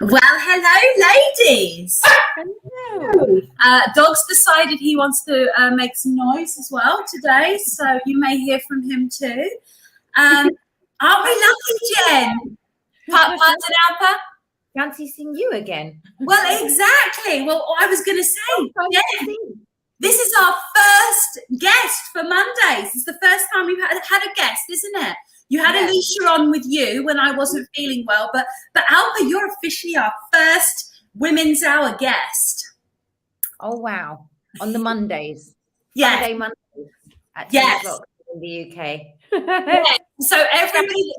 Well, hello, ladies. Hello. Dog's decided he wants to make some noise as well today, so you may hear from him too. Aren't we lucky, Jen? Pardon, Alpa? Fancy seeing you again. Well, exactly. Well, I was going to say, Jen, this is our first guest for Mondays. It's the first time we've had a guest, isn't it? You had Alicia on with you when I wasn't feeling well, but Alpa, you're officially our first Women's Hour guest. Oh, wow. On the Mondays. Yes. Sunday Mondays at 10 o'clock in the UK. Yes. So everybody...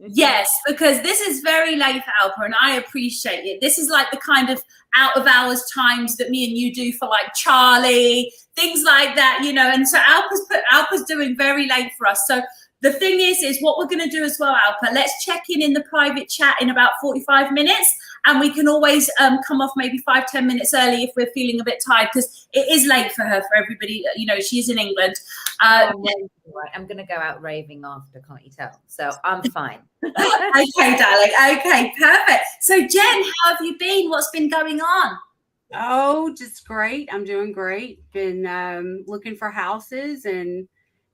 Yes, because this is very late for Alpa, and I appreciate it. This is like the kind of out of hours times that me and you do for like Charlie, things like that, you know. And so Alpa's doing very late for us. So the thing is what we're going to do as well, Alpa. Let's check in the private chat in about 45 minutes, and we can always come off maybe 5-10 minutes early if we're feeling a bit tired, because it is late for her, for everybody. You know, she's in England. I'm going to go out raving after, can't you tell? So I'm fine. Okay, darling. Okay, perfect. So, Jen, how have you been? What's been going on? Oh, just great. I'm doing great. Been looking for houses and,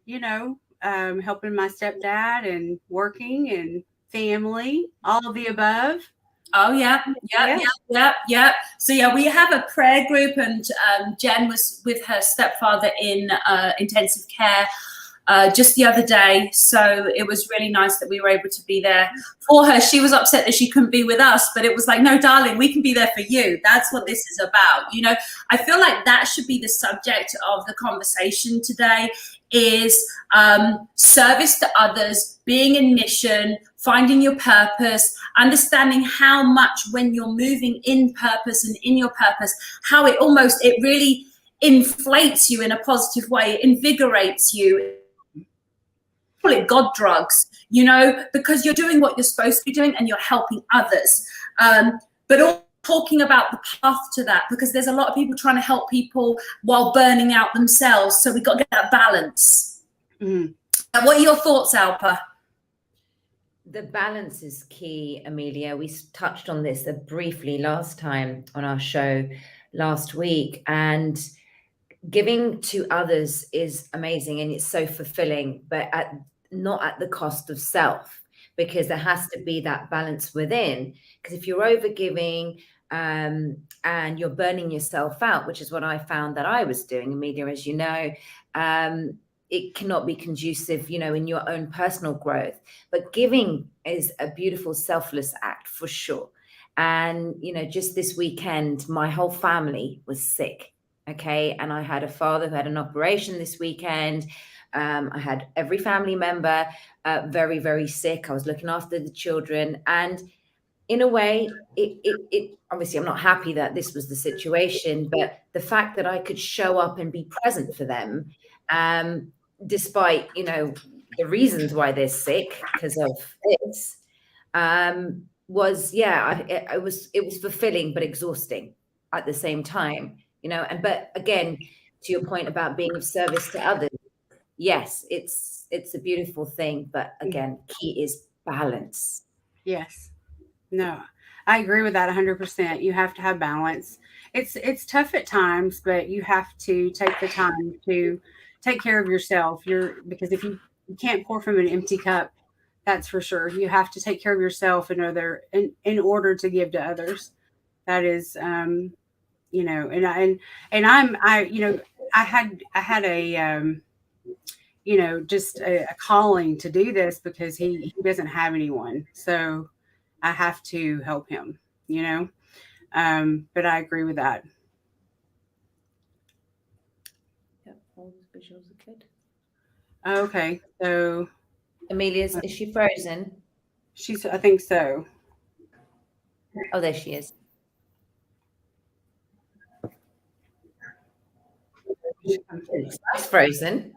you know, helping my stepdad and working and family, all of the above. Oh, yeah. So, yeah, we have a prayer group, and Jen was with her stepfather in intensive care just the other day. So it was really nice that we were able to be there for her. She was upset that she couldn't be with us, but it was like, no, darling, we can be there for you. That's what this is about. You know, I feel like that should be the subject of the conversation today, is service to others, being in mission, finding your purpose, understanding how much when you're moving in purpose and in your purpose, how it really inflates you in a positive way, it invigorates you. Call it God drugs, you know, because you're doing what you're supposed to be doing and you're helping others. But all talking about the path to that, because there's a lot of people trying to help people while burning out themselves. So we've got to get that balance. Mm. What are your thoughts, Alpa? The balance is key, Amelia. We touched on this briefly last time on our show last week, and giving to others is amazing and it's so fulfilling, but not at the cost of self, because there has to be that balance within. Because if you're over giving and you're burning yourself out, which is what I found that I was doing, Amelia, as you know, it cannot be conducive, you know, in your own personal growth. But giving is a beautiful selfless act for sure. And, you know, just this weekend, my whole family was sick. Okay. And I had a father who had an operation this weekend. I had every family member very, very sick. I was looking after the children. And in a way, it obviously, I'm not happy that this was the situation, but the fact that I could show up and be present for them, despite, you know, the reasons why they're sick because of this, was, it was fulfilling, but exhausting at the same time. You know, but again, to your point about being of service to others, yes, it's a beautiful thing. But again, key is balance. Yes. No, I agree with that 100%. You have to have balance. It's tough at times, but you have to take the time to take care of yourself. Because if you can't pour from an empty cup, that's for sure. You have to take care of yourself in order to give to others. That is, you know, I had a, you know, just a calling to do this because he doesn't have anyone. So I have to help him, you know, but I agree with that. Yep, all the visuals are good. Okay. So is she frozen? I think so. Oh, there she is. It's frozen.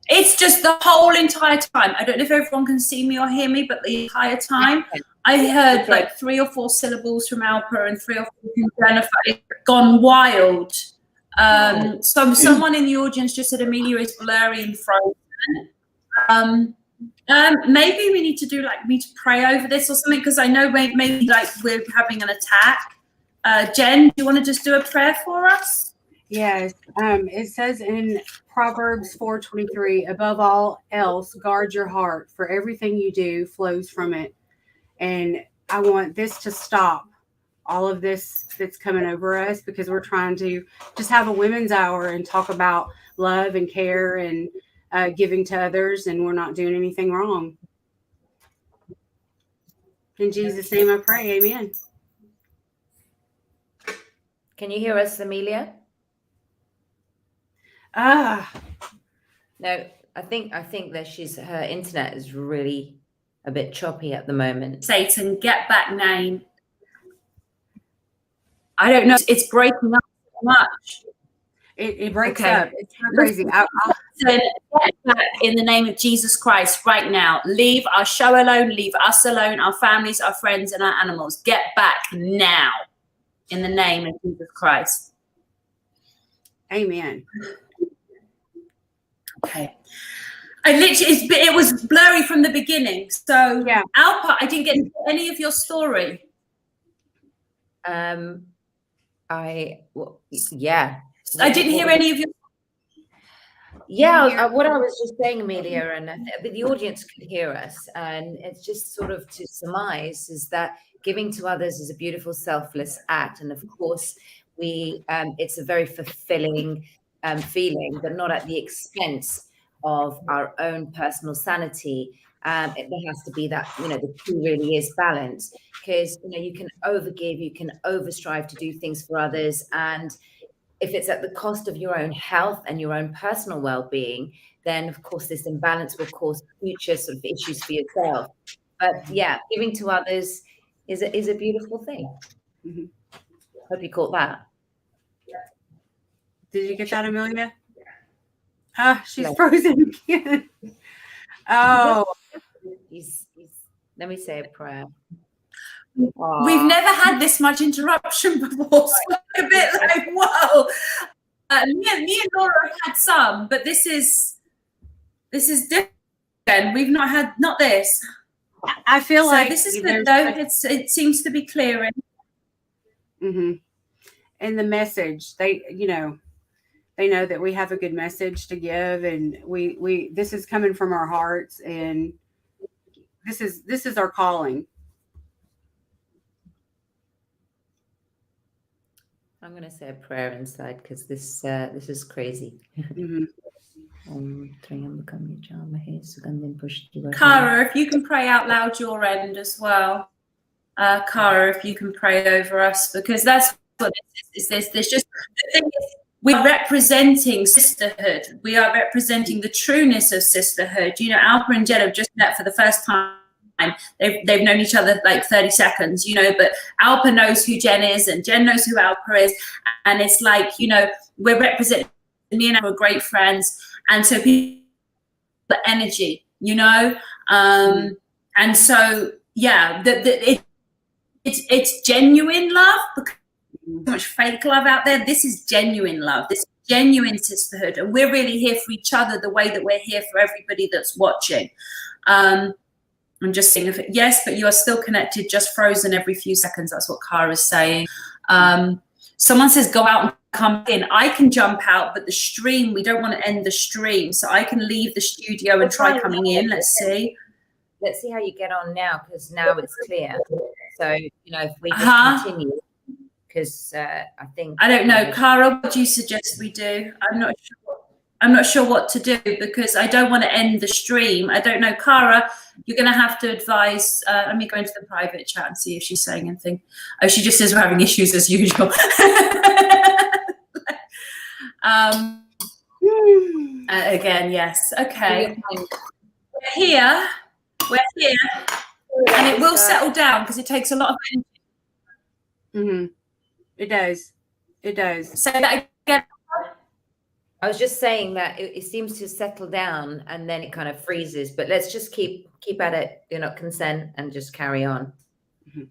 It's just the whole entire time. I don't know if everyone can see me or hear me, but the entire time I heard like 3 or 4 syllables from Alpa and 3 or 4 from Jennifer. It's gone wild. So someone in the audience just said Amelia is blurry and frozen. Maybe we need to do me to pray over this or something, because I know maybe we're having an attack. Jen, do you want to just do a prayer for us? Yes. It says in Proverbs 4:23, above all else, guard your heart, for everything you do flows from it. And I want this to stop, all of this that's coming over us, because we're trying to just have a women's hour and talk about love and care and giving to others, and we're not doing anything wrong. In Jesus' name I pray, amen. Can you hear us, Amelia? No, I think that her internet is really a bit choppy at the moment. Satan, get back name. I don't know. It's breaking up so much. It breaks up. It's so crazy. Get back in the name of Jesus Christ right now. Leave our show alone. Leave us alone, our families, our friends, and our animals. Get back now in the name of Jesus Christ. Amen. Okay. It was blurry from the beginning. So, yeah. Alpa, I didn't get any of your story. Yeah. I didn't hear any of your. Yeah, what I was just saying, Amelia, and the audience could hear us, and it's just sort of to surmise is that giving to others is a beautiful, selfless act, and of course, it's a very fulfilling feeling, but not at the expense of our own personal sanity. There has to be that, the two really is balance, because you can overgive, you can overstrive to do things for others, and if it's at the cost of your own health and your own personal well-being, then of course this imbalance will cause future sort of issues for yourself. But yeah, giving to others is a beautiful thing. Mm-hmm. Hope you caught that. Did you get that, Amelia? She's frozen again. Oh, let me say a prayer. We've never had this much interruption before, so a bit like, whoa. Me and Laura had some, but this is different. We've not had this. I feel like this is good though. It seems to be clearing. Mm-hmm. And the message, they know that we have a good message to give, and we this is coming from our hearts, and this is our calling. I'm going to say a prayer inside, because this is crazy. Mm-hmm. Cara, if you can pray out loud your end as well. Cara, if you can pray over us, because that's what this is. There's just the thing is, we are representing sisterhood. We are representing the trueness of sisterhood. Alpa and Jen have just met for the first time. They've known each other like 30 seconds, but Alpa knows who Jen is, and Jen knows who Alpa is, and it's like, we're representing. Me and Alpa are great friends, and so people, the energy, and so yeah, it's genuine love, because there's so much fake love out there. This is genuine love. This is genuine sisterhood, and we're really here for each other the way that we're here for everybody that's watching. I'm just saying, yes, but you are still connected, just frozen every few seconds. That's what Cara's saying. Someone says go out and come in. I can jump out, but the stream, we don't want to end the stream, so I can leave the studio and try coming in. Let's see. Let's see how you get on now, because now it's clear. So if we just continue, because I think I don't know, Cara, what do you suggest we do? I'm not sure what to do, because I don't want to end the stream. I don't know, Cara, you're going to have to advise. Let me go into the private chat and see if she's saying anything. Oh, she just says we're having issues as usual. Again, yes. Okay. We're here, and it will settle down, because it takes a lot of energy. Mm-hmm. It does. Say that again. I was just saying that it seems to settle down, and then it kind of freezes. But let's just keep at it. Do not consent, and just carry on. Mm-hmm.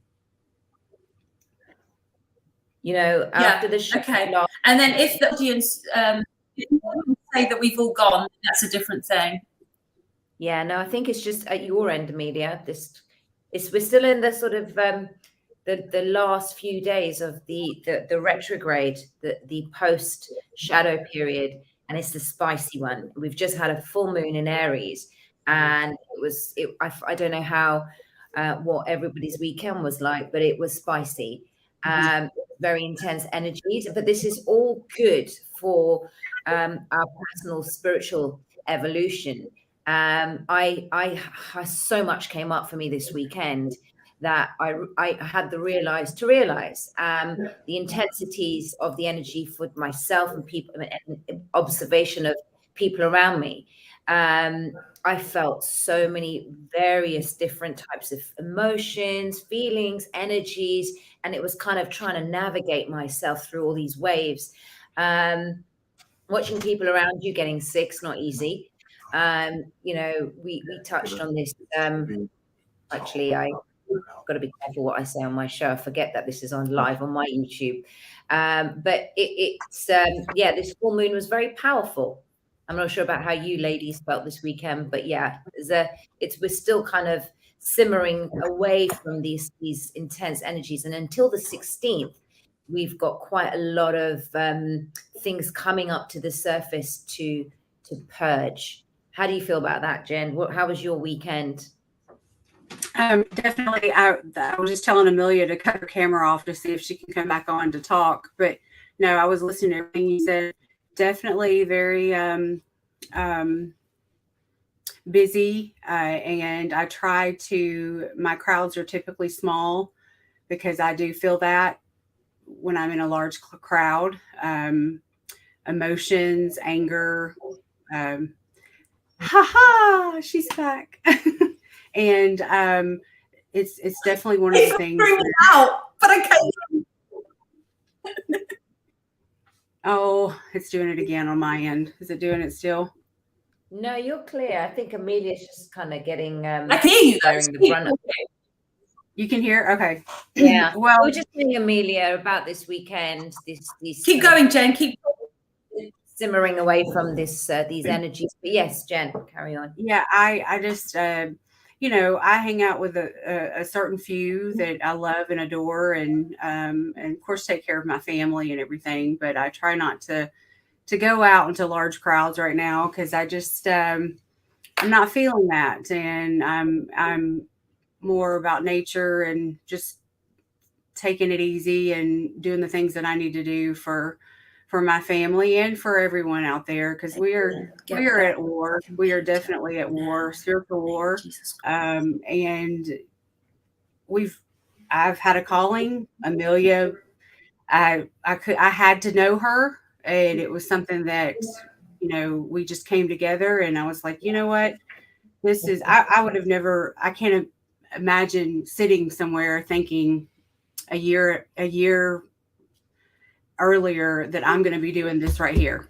After the show. Okay. And then if the audience say that we've all gone, that's a different thing. Yeah, no, I think it's just at your end, Amelia. We're still in the sort of the last few days of the retrograde, the post shadow period, and it's the spicy one. We've just had a full moon in Aries, and I don't know how what everybody's weekend was like, but it was spicy. Very intense energies, but this is all good for our personal spiritual evolution. I so much came up for me this weekend that I had to realize the intensities of the energy for myself and people, and observation of people around me. I felt so many various different types of emotions, feelings, energies, and it was kind of trying to navigate myself through all these waves. Watching people around you getting sick's not easy. We touched on this. Actually, I got to be careful what I say on my show. I forget that this is on live on my YouTube. But this full moon was very powerful. I'm not sure about how you ladies felt this weekend, but yeah, we're still kind of simmering away from these intense energies, and until the 16th, we've got quite a lot of things coming up to the surface to purge. How do you feel about that, Jen? How was your weekend? Definitely. I was just telling Amelia to cut her camera off to see if she can come back on to talk. But no, I was listening to everything you said. Definitely very busy. And I try to, my crowds are typically small because I do feel that when I'm in a large crowd, emotions, anger, she's back. And it's definitely one of the things out, but I can't. Oh, it's doing it again on my end. Is it doing it still? No, you're clear. I think Amelia's just kind of getting I can hear you guys. the brunt of it. You can hear? Okay. Yeah. Well, we're just saying, Amelia, about this weekend. These keep going, Jen. Keep simmering away from these energies. But yes, Jen, carry on. Yeah, I just I hang out with a certain few that I love and adore, and of course take care of my family and everything. But I try not to go out into large crowds right now because I just I'm not feeling that, and I'm more about nature and just taking it easy and doing the things that I need to do for my family and for everyone out there, because we are at war. We are definitely at war, spiritual war. And I've had a calling. Amelia, I had to know her, and it was something that, we just came together, and I was like, you know what, this is, I would have never, I can't imagine sitting somewhere thinking a year earlier that I'm going to be doing this right here.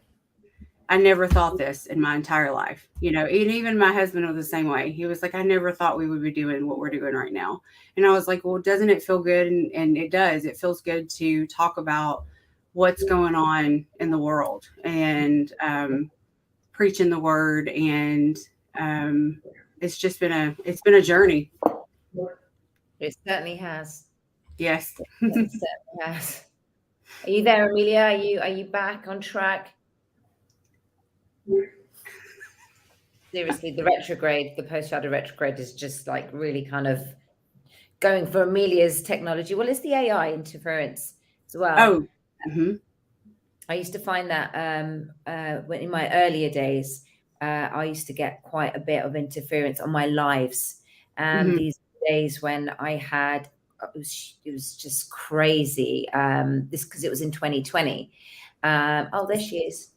I never thought this in my entire life, and even my husband was the same way. He was like, I never thought we would be doing what we're doing right now. And I was like, well, doesn't it feel good? And it does. It feels good to talk about what's going on in the world and preaching the word. And it's just been a journey. It certainly has. Yes. It certainly has. Are you there, Amelia? Are you back on track? Seriously, the post-shadow retrograde is just like really kind of going for Amelia's technology. Well, it's the AI interference as well. Oh, mm-hmm. I used to find that in my earlier days, I used to get quite a bit of interference on my lives. And Mm-hmm. these days when I had, it was just crazy. This because it was in 2020. Oh, there she is.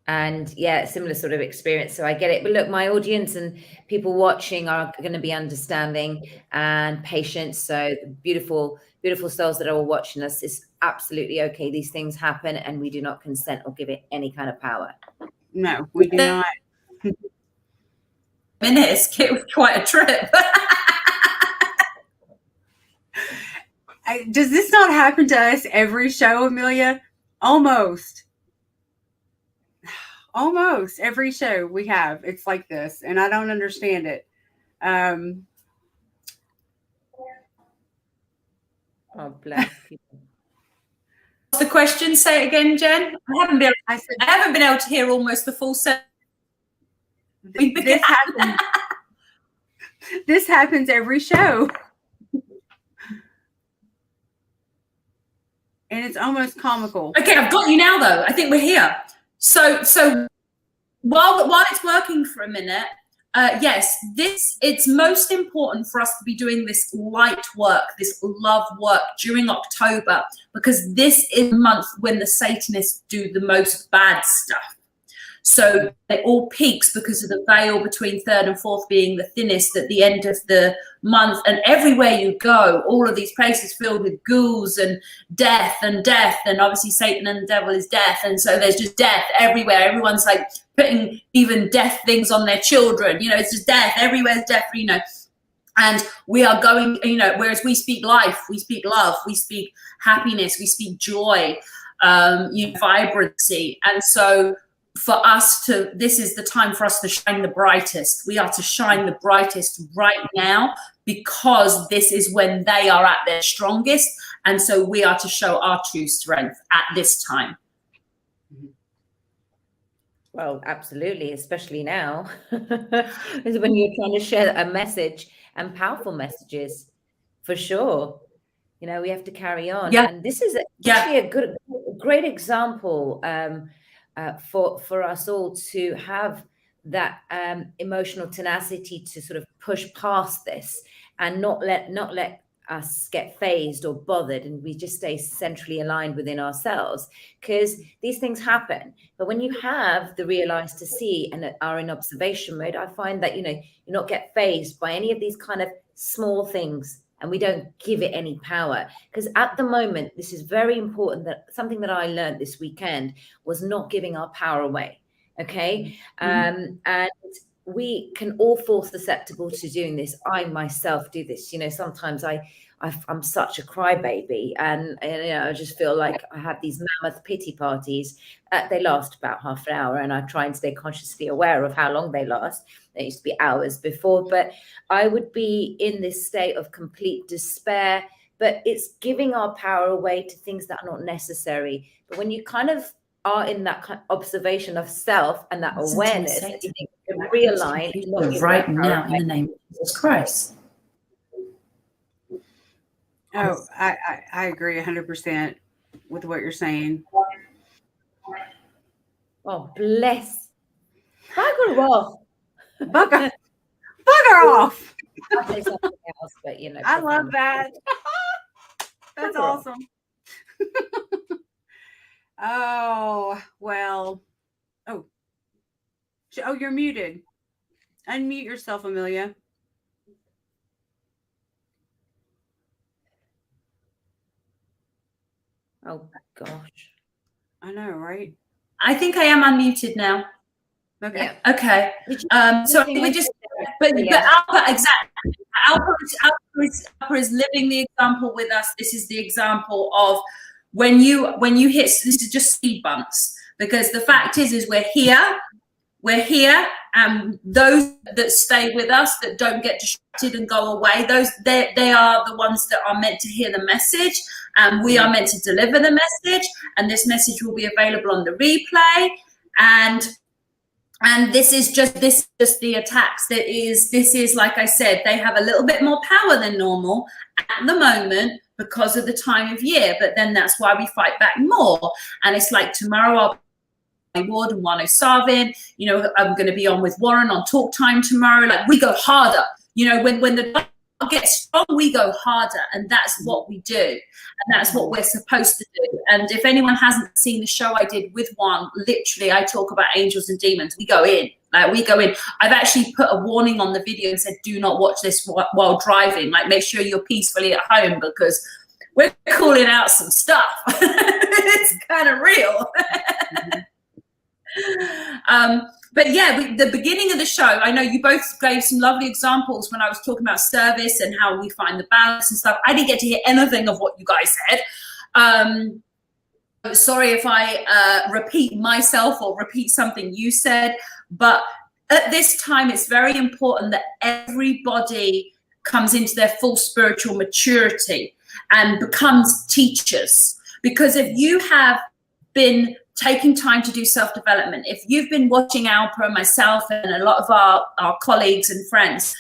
And yeah, similar sort of experience. So I get it. But look, my audience and people watching are going to be understanding and patient. So beautiful, beautiful souls that are all watching us, is absolutely okay. These things happen and we do not consent or give it any kind of power. No, we do not. Minutes, it was quite a trip. Does this not happen to us every show, Amelia? Almost. Almost every show we have, it's like this, and I don't understand it. Oh, bless people. What's the question? Say it again, Jen. I haven't been able to hear almost the full sentence. This happens every show. And it's almost comical. Okay, I've got you now, though. I think we're here. So while it's working for a minute, yes, it's most important for us to be doing this light work, this love work during October, because this is the month when the Satanists do the most bad stuff. So it all peaks because of the veil between third and fourth being the thinnest at the end of the month. And everywhere you go, all of these places filled with ghouls and death. And obviously Satan and the devil is death. And so there's just death everywhere. Everyone's like putting even death things on their children. It's just death. Everywhere's death, And we are going, whereas we speak life, we speak love, we speak happiness, we speak joy, vibrancy. And so for us this is the time for us to shine the brightest. We are to shine the brightest right now, because this is when they are at their strongest. And so we are to show our true strength at this time. Well, absolutely, especially now, is when you're trying to share a message and powerful messages, for sure. We have to carry on. Yeah. And this is actually a great example for us all to have that emotional tenacity to sort of push past this and not let us get phased or bothered, and we just stay centrally aligned within ourselves, because these things happen. But when you have the real eyes to see and are in observation mode, I find that you not get phased by any of these kind of small things, and we don't give it any power. Because at the moment, this is very important, that something that I learned this weekend was not giving our power away. Okay. And we can all fall susceptible to doing this. I myself do this. Sometimes I'm such a crybaby, and I just feel like I have these mammoth pity parties. They last about half an hour, and I try and stay consciously aware of how long they last. They used to be hours before, but I would be in this state of complete despair. But it's giving our power away to things that are not necessary. But when you kind of are in that kind of observation of self and that awareness, you can realign right now in the name of Jesus Christ. Oh, I agree 100% with what you're saying. Oh, bless. Bugger off. Bugger off. I'll say something else, but I love that. That's awesome. Oh, well. Oh, you're muted. Unmute yourself, Amelia. Oh, gosh. I know, right? I think I am unmuted now. Okay. Yeah. Okay. So we just, but Alpa, exactly. Alpa is living the example with us. This is the example of when you hit, this is just speed bumps, because the fact is we're here, and those that stay with us, that don't get distracted and go away, they are the ones that are meant to hear the message, and we are meant to deliver the message, and this message will be available on the replay. And this is just the attacks. This is like I said, they have a little bit more power than normal at the moment because of the time of year, but then that's why we fight back more. And it's like tomorrow I'll Ward and Wano Sarvin, I'm going to be on with Warren on Talk Time tomorrow. Like, we go harder, when the dog gets strong, we go harder, and that's what we do, and that's what we're supposed to do. And if anyone hasn't seen the show I did with Juan, literally I talk about angels and demons. We go in. I've actually put a warning on the video and said, do not watch this while driving. Like, make sure you're peacefully at home, because we're calling out some stuff. It's kind of real. But yeah, the beginning of the show, I know you both gave some lovely examples when I was talking about service and how we find the balance and stuff. I didn't get to hear anything of what you guys said. sorry if I repeat myself or repeat something you said, but at this time, it's very important that everybody comes into their full spiritual maturity and becomes teachers. Because if you have been taking time to do self-development, if you've been watching Alpa and myself and a lot of our colleagues and friends,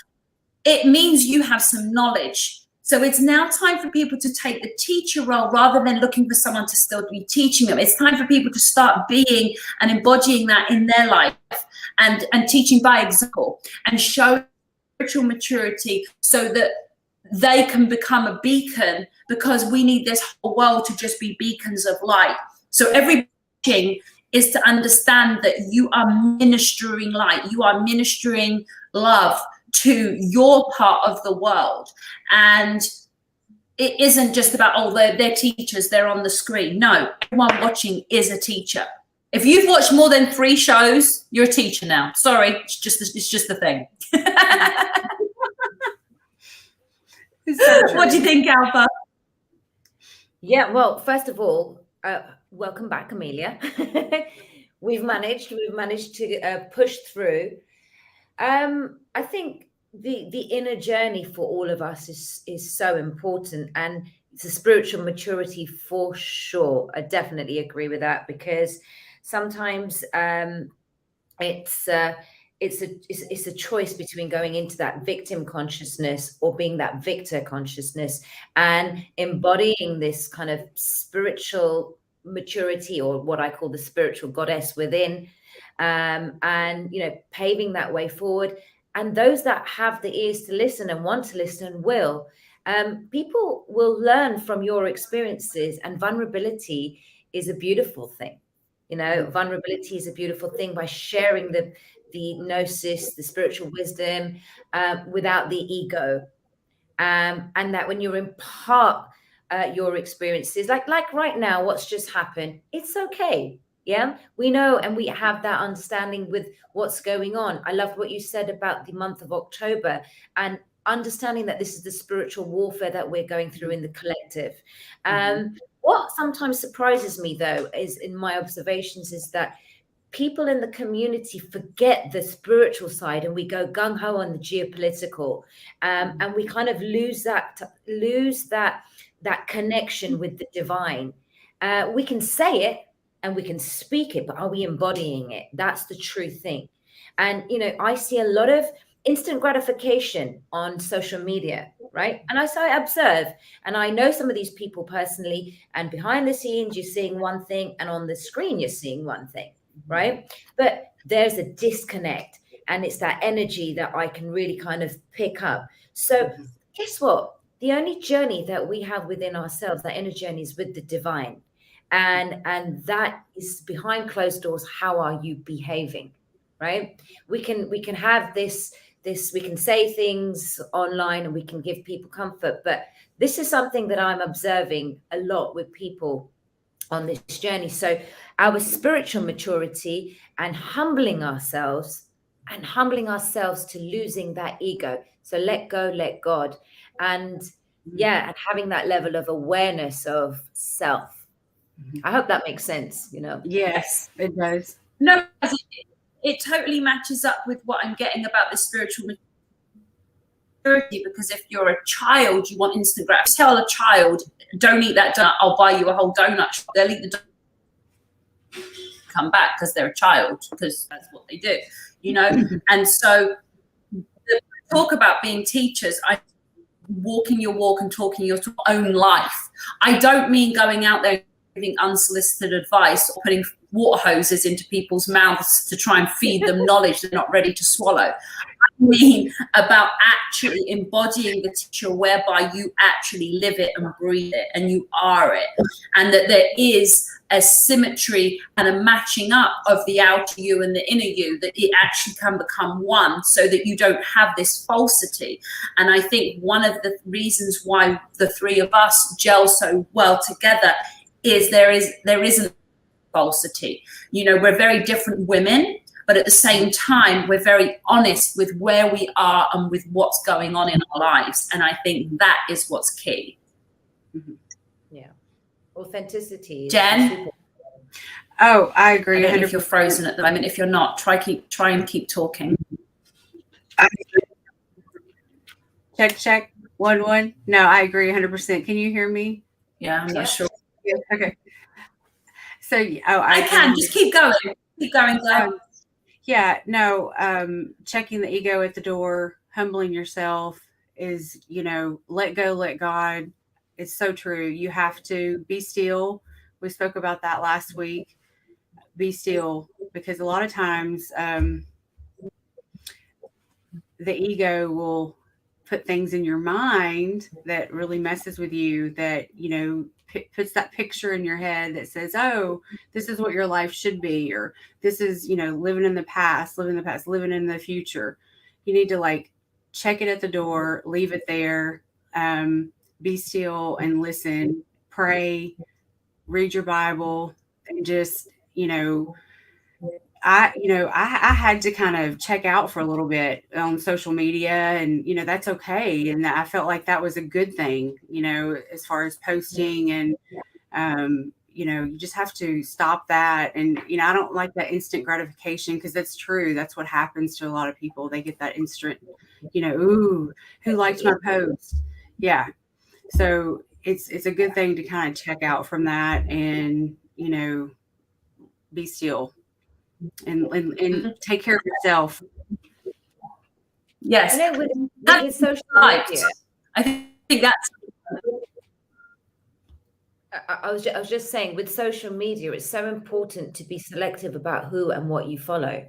it means you have some knowledge. So it's now time for people to take the teacher role rather than looking for someone to still be teaching them. It's time for people to start being and embodying that in their life and teaching by example and show spiritual maturity so that they can become a beacon, because we need this whole world to just be beacons of light. So every teaching is to understand that you are ministering light, you are ministering love to your part of the world. And it isn't just about, oh, they're teachers, they're on the screen. No, everyone watching is a teacher. If you've watched more than 3 shows, you're a teacher now. Sorry, it's just the thing. What do you think, Alpa? Yeah, well, first of all, welcome back, Amelia. We've managed to push through. I think the inner journey for all of us is so important, and it's a spiritual maturity for sure. I definitely agree with that, because sometimes it's a choice between going into that victim consciousness or being that victor consciousness and embodying this kind of spiritual maturity, or what I call the spiritual goddess within, and paving that way forward. And those that have the ears to listen and want to listen will. People will learn from your experiences, and vulnerability is a beautiful thing. Vulnerability is a beautiful thing, by sharing the gnosis, the spiritual wisdom, without the ego. And that when you impart your experiences, like right now, what's just happened, it's okay. Yeah, we know, and we have that understanding with what's going on. I love what you said about the month of October, and understanding that this is the spiritual warfare that we're going through in the collective. What sometimes surprises me, though, is in my observations, is that people in the community forget the spiritual side, and we go gung-ho on the geopolitical, and we kind of lose that connection with the divine. We can say it and we can speak it, but are we embodying it? That's the true thing. And I see a lot of instant gratification on social media, right? And I observe, and I know some of these people personally, and behind the scenes you're seeing one thing, and on the screen you're seeing one thing, right? But there's a disconnect, and it's that energy that I can really kind of pick up. So guess what? The only journey that we have within ourselves, that inner journey, is with the divine. And that is behind closed doors. How are you behaving, right? We can have this, we can say things online and we can give people comfort, but this is something that I'm observing a lot with people on this journey. So our spiritual maturity and humbling ourselves to losing that ego. So let go, let God. And and having that level of awareness of self. I hope that makes sense, Yes, it does. No, it totally matches up with what I'm getting about the spiritual maturity, because if you're a child, you want instant gratification. Tell a child, don't eat that donut, I'll buy you a whole donut. They'll eat the donut, come back, because they're a child, because that's what they do, And so the talk about being teachers, walking your walk and talking your own life. I don't mean going out there giving unsolicited advice or putting water hoses into people's mouths to try and feed them knowledge they're not ready to swallow. I mean about actually embodying the teacher, whereby you actually live it and breathe it and you are it, and that there is a symmetry and a matching up of the outer you and the inner you, that it actually can become one, so that you don't have this falsity. And I think one of the reasons why the 3 of us gel so well together is there isn't falsity. We're very different women, but at the same time, we're very honest with where we are and with what's going on in our lives. And I think that is what's key. Yeah. Authenticity is Jen? super. Oh, I agree. I don't know 100%. if you're frozen at the moment. If you're not, try and keep talking. Check. 1. No, I agree 100%. Can you hear me? Yeah, I'm not sure. Yeah. Okay. So, I can just keep going. Keep going, girl. Yeah, no, checking the ego at the door, humbling yourself is, let go, let God. It's so true. You have to be still. We spoke about that last week. Be still, because a lot of times the ego will put things in your mind that really messes with you, that, puts that picture in your head that says, oh, this is what your life should be, or this is, living in the past, living in the future. You need to check it at the door, leave it there, be still and listen, pray, read your Bible, and just, I had to kind of check out for a little bit on social media, and that's okay, and I felt like that was a good thing, as far as posting, and you just have to stop that. And I don't like that instant gratification, because that's true. That's what happens to a lot of people. They get that instant, ooh, who liked my post? Yeah. So it's a good thing to kind of check out from that, and be still. And take care of yourself. Yes. I know with social media, I think that's. I was just saying, with social media, it's so important to be selective about who and what you follow,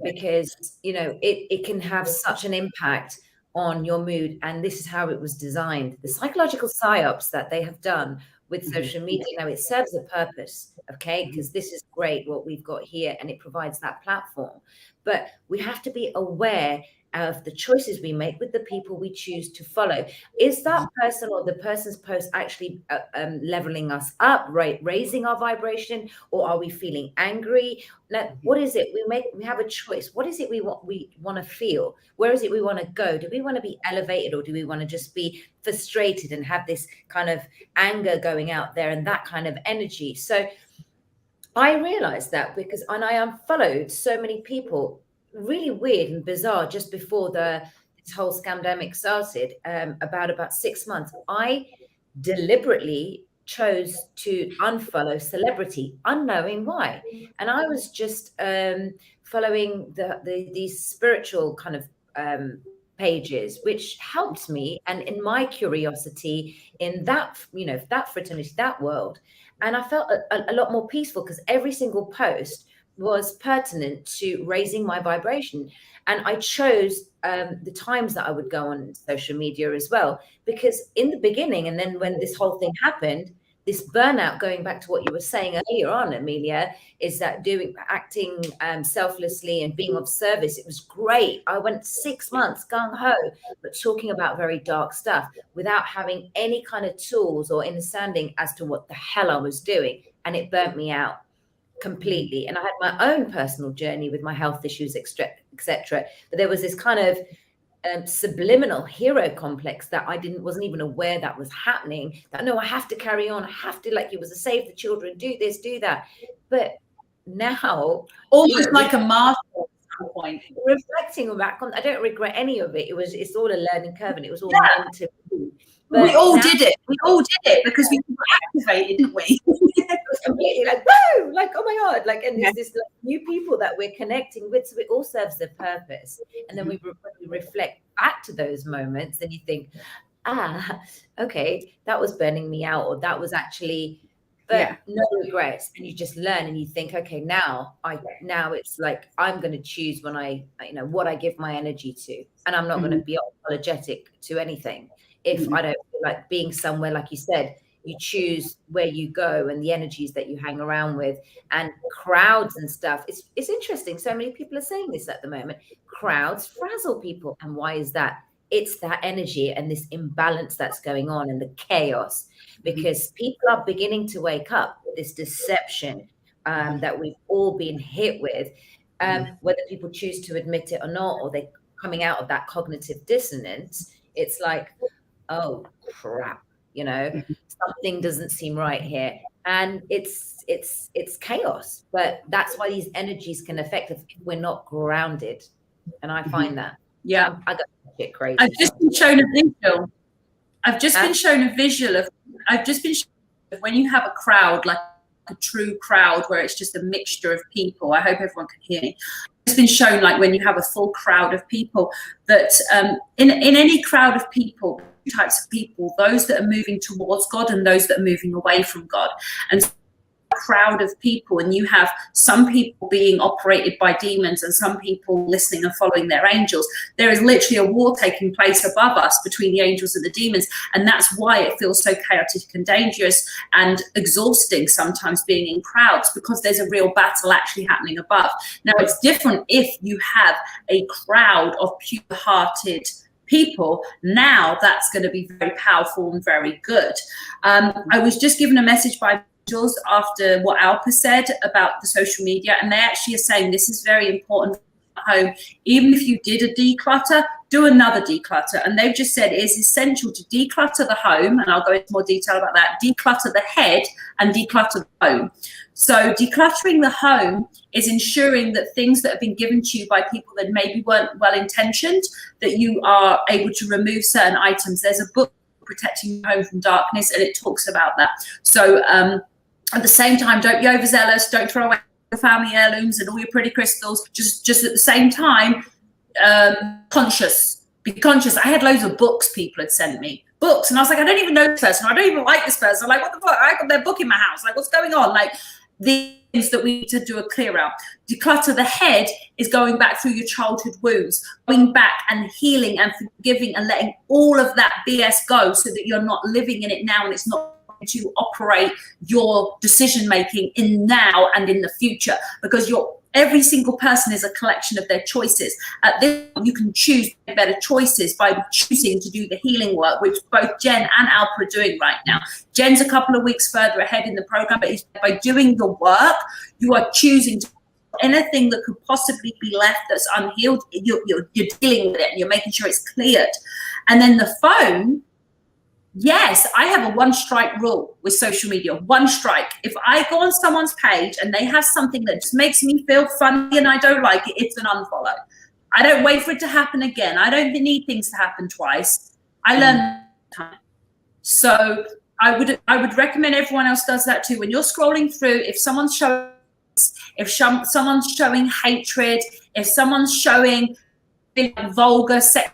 because it can have such an impact on your mood. And this is how it was designed. The psychological psyops that they have done with social media, now it serves a purpose, okay? Because this is great what we've got here, and it provides that platform. But we have to be aware of the choices we make with the people we choose to follow. Is that person or the person's post actually leveling us up, right, raising our vibration, or are we feeling angry? Now, what is it? We have a choice. What is it we want to feel? Where is it we want to go? Do we want to be elevated, or do we want to just be frustrated and have this kind of anger going out there and that kind of energy? So I realized that and I unfollowed so many people, really weird and bizarre, just before this whole scamdemic started, about 6 months. I deliberately chose to unfollow celebrity, unknowing why. And I was just following these spiritual kind of pages, which helped me, and in my curiosity in that, that fraternity, that world. And I felt a lot more peaceful, because every single post was pertinent to raising my vibration. And I chose the times that I would go on social media as well, because in the beginning, and then when this whole thing happened, this burnout, going back to what you were saying earlier on, Amelia, is that acting selflessly and being of service, it was great. I went 6 months gung-ho, but talking about very dark stuff without having any kind of tools or understanding as to what the hell I was doing. And it burnt me out completely. And I had my own personal journey with my health issues, etc. But there was this kind of subliminal hero complex that I wasn't even aware that was happening. That, no, I have to carry on. I have to, like, it was to save the children, do this, do that. But now, almost like a master point. Reflecting back on, I don't regret any of it. It's all a learning curve, and it was all meant to be. But we all did it. We all did it because we were activated, didn't we? It was completely like, whoa, like, oh my God, like, and there's this new people that we're connecting with, so it all serves a purpose. And then when we reflect back to those moments, then you think, okay, that was burning me out, or that was actually, but no regrets. And you just learn, and you think, okay, now it's like, I'm going to choose when what I give my energy to, and I'm not going to be apologetic to anything. If I don't feel like being somewhere, like you said, you choose where you go and the energies that you hang around with, and crowds and stuff. It's interesting. So many people are saying this at the moment. Crowds frazzle people. And why is that? It's that energy and this imbalance that's going on, and the chaos, because people are beginning to wake up. This deception that we've all been hit with, whether people choose to admit it or not, or they're coming out of that cognitive dissonance. It's like, oh crap, something doesn't seem right here. And it's chaos, but that's why these energies can affect us if we're not grounded. And I find that. Yeah. I got shit crazy. I've just been shown a visual. I've just been shown a visual of when you have a crowd, like a true crowd where it's just a mixture of people. I hope everyone can hear me. It's been shown like when you have a full crowd of people that in any crowd of people, types of people, those that are moving towards God and those that are moving away from God. And crowd of people, and you have some people being operated by demons and some people listening and following their angels. There is literally a war taking place above us between the angels and the demons, and that's why it feels so chaotic and dangerous and exhausting sometimes being in crowds, because there's a real battle actually happening above. Now it's different if you have a crowd of pure-hearted people. Now that's going to be very powerful and very good. I was just given a message by after what Alpa said about the social media, and they actually are saying this is very important at home. Even if you did a declutter, do another declutter. And they've just said it is essential to declutter the home, and I'll go into more detail about that, declutter the head and declutter the home. So decluttering the home is ensuring that things that have been given to you by people that maybe weren't well intentioned, that you are able to remove certain items. There's a book, Protecting Your Home from Darkness, and it talks about that. So at the same time, don't be overzealous. Don't throw away your family heirlooms and all your pretty crystals. Just at the same time, conscious. Be conscious. I had loads of books people had sent me. Books. And I was like, I don't even know this person. I don't even like this person. I'm like, what the fuck? I got their book in my house. Like, what's going on? Like, these things that we need to do a clear out. Declutter the head is going back through your childhood wounds, going back and healing and forgiving and letting all of that BS go so that you're not living in it now and it's not to operate your decision making in now and in the future, because every single person is a collection of their choices. At this point, you can choose better choices by choosing to do the healing work, which both Jen and Alpa are doing right now. Jen's a couple of weeks further ahead in the program, but by doing the work, you are choosing to anything that could possibly be left that's unhealed. You're dealing with it and you're making sure it's cleared. And then the phone. Yes, I have a one strike rule with social media. One strike. If I go on someone's page and they have something that just makes me feel funny and I don't like it, it's an unfollow. I don't wait for it to happen again. I don't need things to happen twice. I learn time. So I would recommend everyone else does that too. When you're scrolling through, if someone's showing hatred, if someone's showing vulgar sex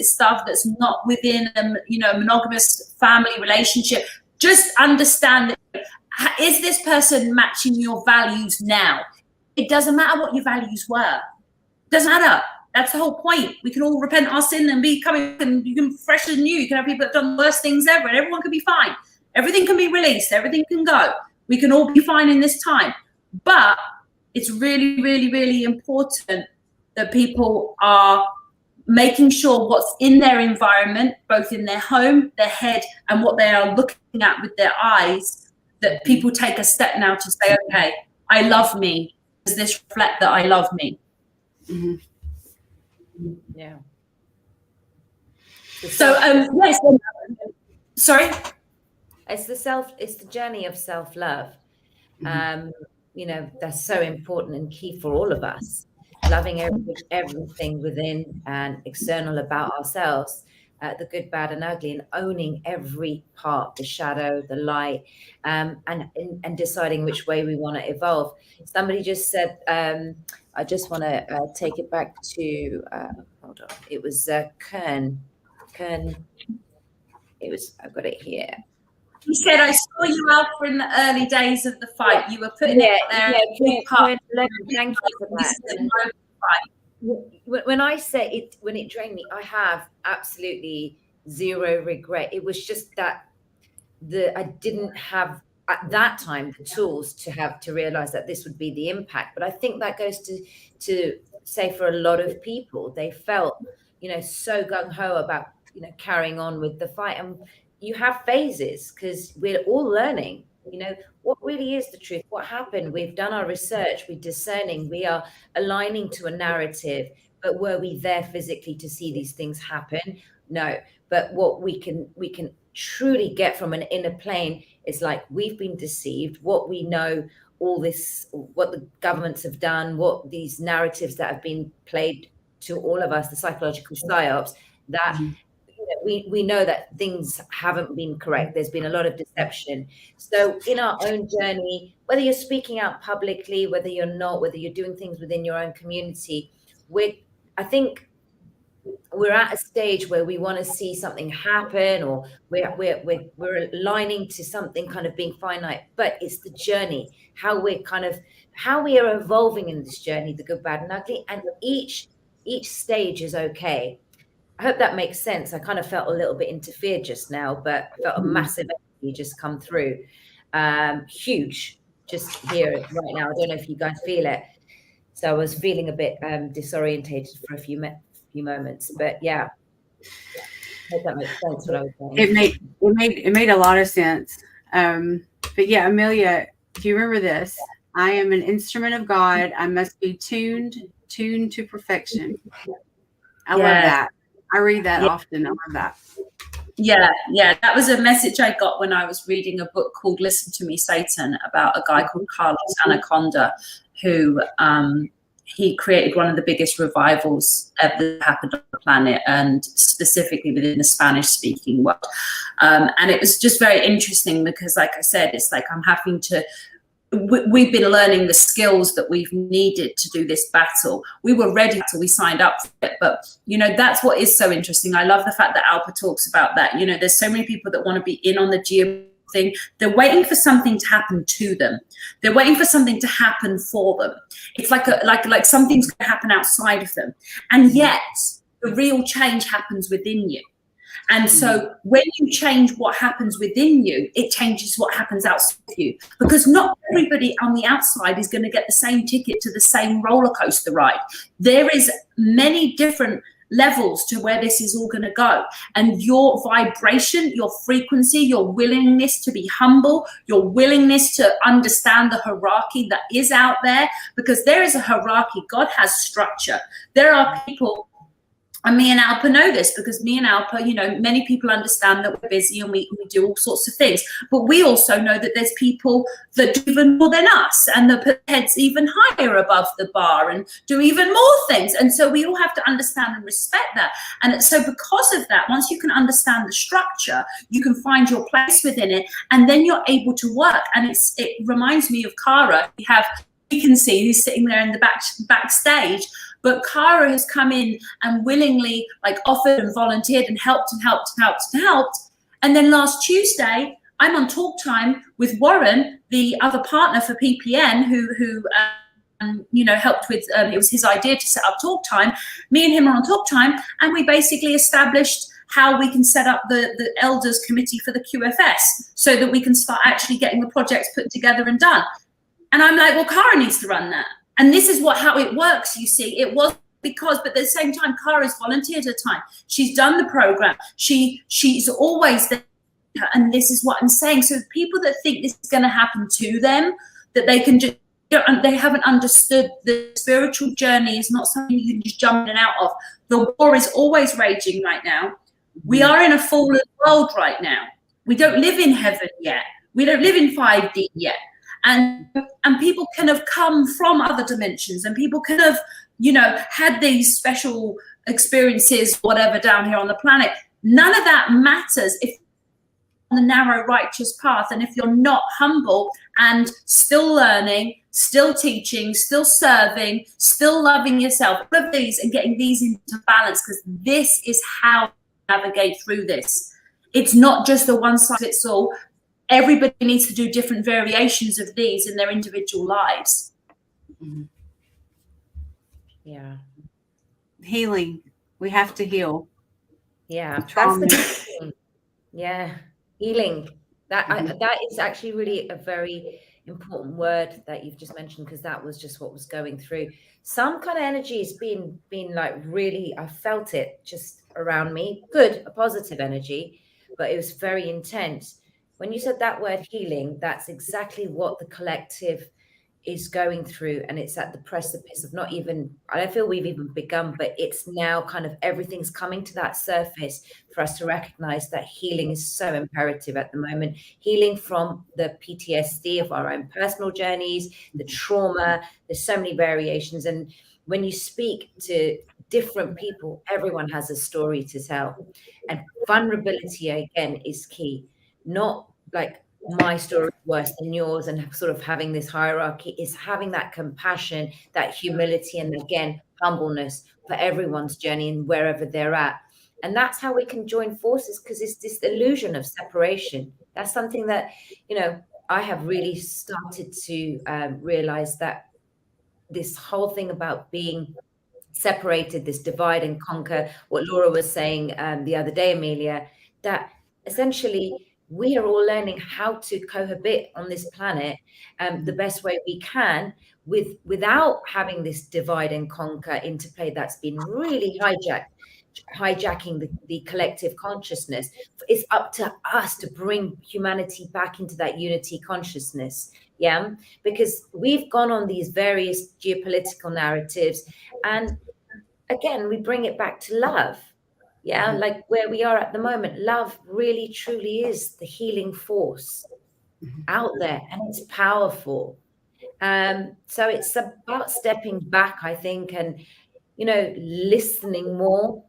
stuff that's not within a monogamous family relationship, just understand that, is this person matching your values now? It doesn't matter what your values were. It doesn't matter. That's the whole point. We can all repent our sin and be coming, and you can fresh and new. You can have people that have done worse things ever, and everyone can be fine. Everything can be released. Everything can go. We can all be fine in this time. But it's really, really, really important that people are making sure what's in their environment, both in their home, their head, and what they are looking at with their eyes, that people take a step now to say, okay, I love me. Does this reflect that I love me? Mm-hmm. Yeah. So, yes. Sorry? It's the journey of self-love. Mm-hmm. That's so important and key for all of us. Loving everything within and external about ourselves, the good, bad, and ugly, and owning every part, the shadow, the light, and deciding which way we want to evolve. Somebody just said, I just want to take it back to, hold on, it was Kern. It was, I've got it here. He said, I saw you out for in the early days of the fight. You were putting it there. Thank you for that. When I say it, when it drained me, I have absolutely zero regret. It was just that I didn't have at that time the tools to realize that this would be the impact. But I think that goes to say for a lot of people, they felt, so gung-ho about, carrying on with the fight. And you have phases because we're all learning, what really is the truth, what happened. We've done our research, we're discerning, we are aligning to a narrative, but were we there physically to see these things happen? No. But what we can truly get from an inner plane is like, we've been deceived, what we know, all this, what the governments have done, what these narratives that have been played to all of us, the psychological psyops, that we know that things haven't been correct. There's been a lot of deception. So in our own journey, whether you're speaking out publicly, whether you're not, whether you're doing things within your own community, I think we're at a stage where we want to see something happen, or we're aligning to something kind of being finite, but it's the journey, how we are evolving in this journey, the good, bad, and ugly, and each stage is okay. I hope that makes sense. I kind of felt a little bit interfered just now, but I felt a massive energy just come through. Huge, just here right now. I don't know if you guys feel it. So I was feeling a bit disorientated for a few moments, but yeah. I hope that makes sense what I was saying. It made a lot of sense. But yeah, Amelia, do you remember this? I am an instrument of God. I must be tuned to perfection. I love that. I read that often. I love that. Yeah. That was a message I got when I was reading a book called Listen to Me, Satan, about a guy called Carlos Anaconda, who he created one of the biggest revivals ever happened on the planet, and specifically within the Spanish-speaking world. And it was just very interesting because, like I said, it's like I'm having to. We've been learning the skills that we've needed to do this battle. We were ready till we signed up for it. But, that's what is so interesting. I love the fact that Alpa talks about that. There's so many people that want to be in on the geo thing. They're waiting for something to happen to them. They're waiting for something to happen for them. It's like something's going to happen outside of them. And yet the real change happens within you. And so when you change what happens within you, it changes what happens outside of you. Because not everybody on the outside is going to get the same ticket to the same roller coaster ride. There is many different levels to where this is all going to go. And your vibration, your frequency, your willingness to be humble, your willingness to understand the hierarchy that is out there, because there is a hierarchy. God has structure. There are people. And me and Alpa know this, because me and Alpa, many people understand that we're busy and we do all sorts of things. But we also know that there's people that do even more than us, and that put heads even higher above the bar and do even more things. And so we all have to understand and respect that. And so because of that, once you can understand the structure, you can find your place within it, and then you're able to work. And it reminds me of Kara. You can see who's sitting there in the backstage. But Kara has come in and willingly offered and volunteered and helped. And then last Tuesday, I'm on talk time with Warren, the other partner for PPN, who helped with, it was his idea to set up talk time. Me and him are on talk time, and we basically established how we can set up the elders committee for the QFS so that we can start actually getting the projects put together and done. And I'm like, well, Kara needs to run that. And this is how it works, you see. It was because, but at the same time, Kara's volunteered her time. She's done the program. She's always there. And this is what I'm saying. So people that think this is going to happen to them, that they can just, they haven't understood the spiritual journey is not something you can just jump in and out of. The war is always raging right now. We are in a fallen world right now. We don't live in heaven yet. We don't live in 5D yet. And people can have come from other dimensions, and people can have, had these special experiences, whatever, down here on the planet. None of that matters if you're on the narrow, righteous path, and if you're not humble and still learning, still teaching, still serving, still loving yourself, all of these, and getting these into balance, because this is how you navigate through this. It's not just a one size fits all. Everybody needs to do different variations of these in their individual lives. Yeah. Healing. We have to heal. Yeah. That's the thing. Yeah. Healing. That is actually really a very important word that you've just mentioned, because that was just what was going through. Some kind of energy has been really, I felt it just around me. Good, a positive energy, but it was very intense. When you said that word healing, that's exactly what the collective is going through, and it's at the precipice of I don't feel we've even begun, but it's now kind of everything's coming to that surface for us to recognize that healing is so imperative at the moment. Healing from the PTSD of our own personal journeys, the trauma, there's so many variations. And when you speak to different people, everyone has a story to tell. And vulnerability, again, is key. Not like my story is worse than yours and sort of having this hierarchy, is having that compassion, that humility, and again, humbleness for everyone's journey and wherever they're at. And that's how we can join forces, because it's this illusion of separation. That's something that, I have really started to realize, that this whole thing about being separated, this divide and conquer, what Laura was saying the other day, Amelia, that essentially we are all learning how to cohabit on this planet the best way we can, without having this divide and conquer interplay that's been really hijacking the collective consciousness. It's up to us to bring humanity back into that unity consciousness. Yeah, because we've gone on these various geopolitical narratives, and again, we bring it back to love. Yeah, like where we are at the moment, love really truly is the healing force out there, and it's powerful. So it's about stepping back, I think, and listening more.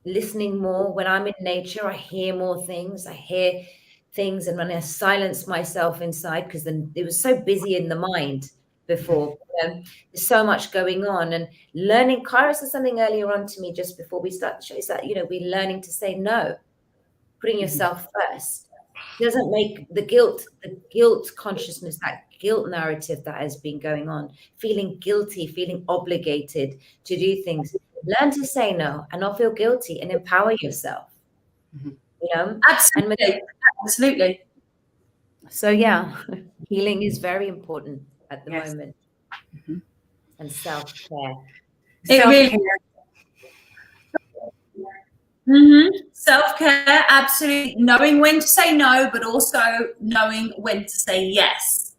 When I'm in nature, I hear more things. And when I silence myself inside, because then it was so busy in the mind before. There's so much going on, and learning. Kyra said something earlier on to me just before we start the show, is that we're learning to say no, putting yourself first. It doesn't make the guilt consciousness, that guilt narrative that has been going on, feeling guilty, feeling obligated to do things. Learn to say no and not feel guilty, and empower yourself. Absolutely. So healing is very important at the moment. And self-care. Self-care, absolutely. Knowing when to say no, but also knowing when to say yes.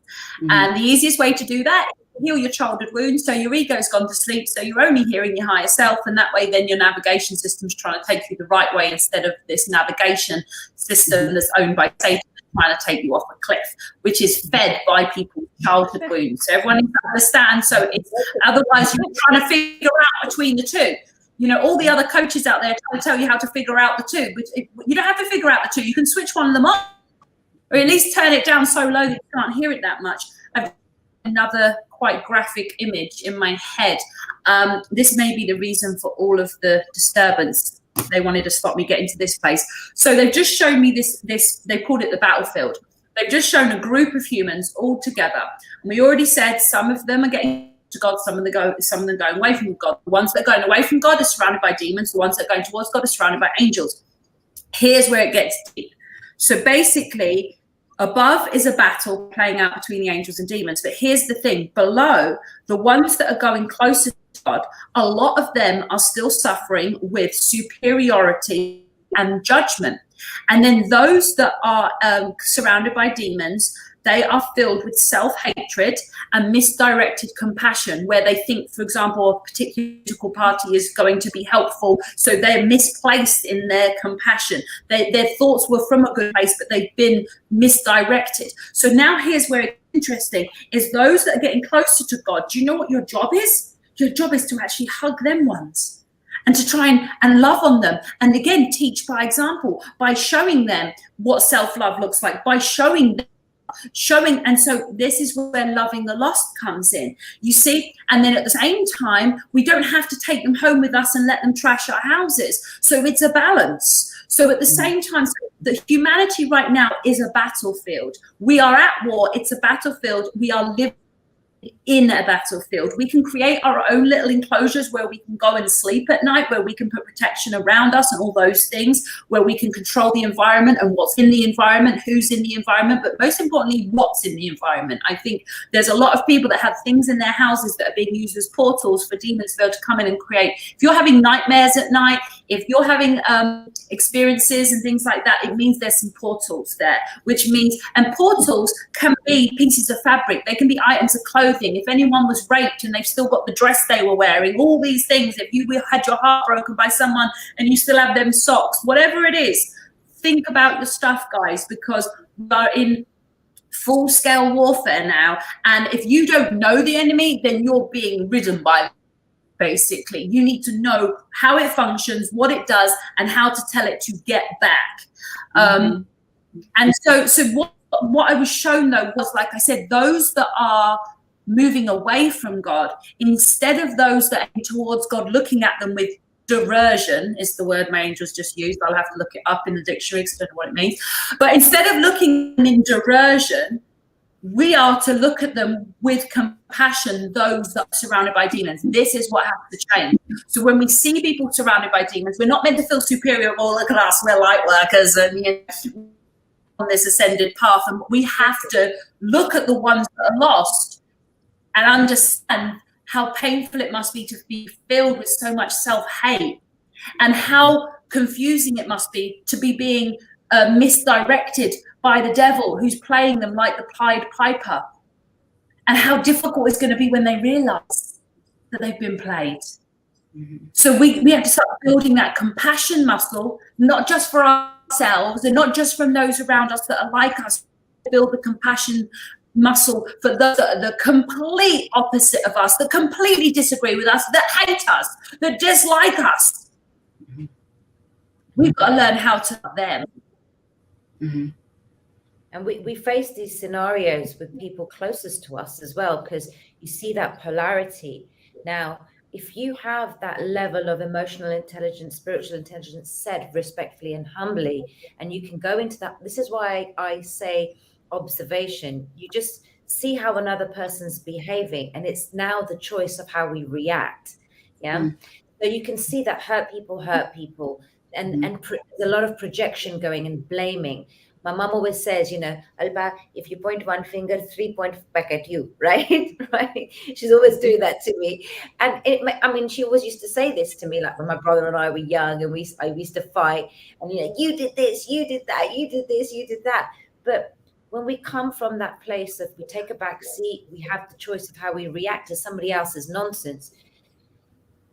And the easiest way to do that is heal your childhood wounds. So your ego's gone to sleep, so you're only hearing your higher self, and that way then your navigation system's trying to take you the right way, instead of this navigation system that's owned by Satan, trying to take you off a cliff, which is fed by people's childhood wounds. So everyone needs to understand. So it's, otherwise you're trying to figure out between the two. All the other coaches out there trying to tell you how to figure out the two, but you don't have to figure out the two. You can switch one of them off, or at least turn it down so low that you can't hear it that much. I've another quite graphic image in my head. This may be the reason for all of the disturbance. They wanted to stop me getting to this place. So they've just shown me this, they called it the battlefield. They've just shown a group of humans all together. And we already said some of them are getting to God, some of them going away from God. The ones that are going away from God are surrounded by demons. The ones that are going towards God are surrounded by angels. Here's where it gets deep. So basically, above is a battle playing out between the angels and demons. But here's the thing. Below, the ones that are going closer to God, a lot of them are still suffering with superiority and judgment. And then those that are surrounded by demons, they are filled with self-hatred and misdirected compassion, where they think, for example, a particular political party is going to be helpful, so they're misplaced in their compassion. Their thoughts were from a good place, but they've been misdirected. So now here's where it's interesting, is those that are getting closer to God, do you know what your job is? Your job is to actually hug them ones, and to try and love on them. And again, teach by example, by showing them what self-love looks like, by showing. And so this is where loving the lost comes in, you see. And then at the same time, we don't have to take them home with us and let them trash our houses. So it's a balance. So at the same time, the humanity right now is a battlefield. We are at war. It's a battlefield. We are living in a battlefield. We can create our own little enclosures where we can go and sleep at night, where we can put protection around us and all those things, where we can control the environment and what's in the environment, who's in the environment, but most importantly, what's in the environment. I think there's a lot of people that have things in their houses that are being used as portals for demons to be able to come in and create. If you're having nightmares at night, if you're having experiences and things like that, it means there's some portals there, which means, and portals can be pieces of fabric, they can be items of clothing. If anyone was raped and they've still got the dress they were wearing, all these things, if you had your heart broken by someone and you still have them socks, whatever it is, think about your stuff, guys, because we are in full-scale warfare now, and if you don't know the enemy, then you're being ridden by them. Basically, you need to know how it functions, what it does, and how to tell it to get back. And so what I was shown, though, was, like I said, those that are moving away from God, instead of those that are towards God, looking at them with derision, is the word my angels just used. I'll have to look it up in the dictionary because I don't know what it means. But instead of looking in derision, we are to look at them with compassion, those that are surrounded by demons. This is what has to change. So when we see people surrounded by demons, we're not meant to feel superior. Oh, look at us, we're light workers and, you know, on this ascended path. And we have to look at the ones that are lost and understand how painful it must be to be filled with so much self-hate, and how confusing it must be to be being misdirected by the devil, who's playing them like the Pied Piper, and how difficult it's going to be when they realize that they've been played. So we have to start building that compassion muscle, not just for ourselves and not just from those around us that are like us, build the compassion muscle for those that are the complete opposite of us, that completely disagree with us, that hate us, that dislike us. We've got to learn how to love them. And we face these scenarios with people closest to us as well, because you see that polarity. Now, if you have that level of emotional intelligence, spiritual intelligence said respectfully and humbly, and you can go into that, this is why I say observation. You just see how another person's behaving, and it's now the choice of how we react. So you can see that hurt people, and there's a lot of projection going and blaming. My mom always says, you know, Alpa, if you point one finger, 3 point back at you, right? Right? She's always doing that to me. And she always used to say this to me, like when my brother and I were young, and I used to fight, and, you know, you did this, you did that, you did this, you did that. But when we come from that place of we take a back seat, we have the choice of how we react to somebody else's nonsense,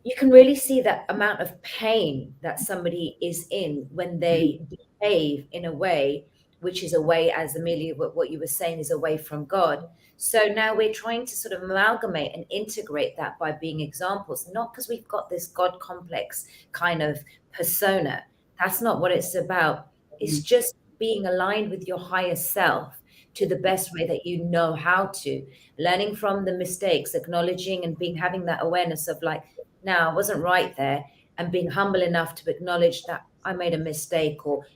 you can really see that amount of pain that somebody is in when they behave in a way which is away, as Amelia, what you were saying, is away from God. So now we're trying to sort of amalgamate and integrate that by being examples, not because we've got this God complex kind of persona. That's not what it's about. It's just being aligned with your higher self to the best way that you know how to, learning from the mistakes, acknowledging and having that awareness of like, no, I wasn't right there, and being humble enough to acknowledge that I made a mistake, or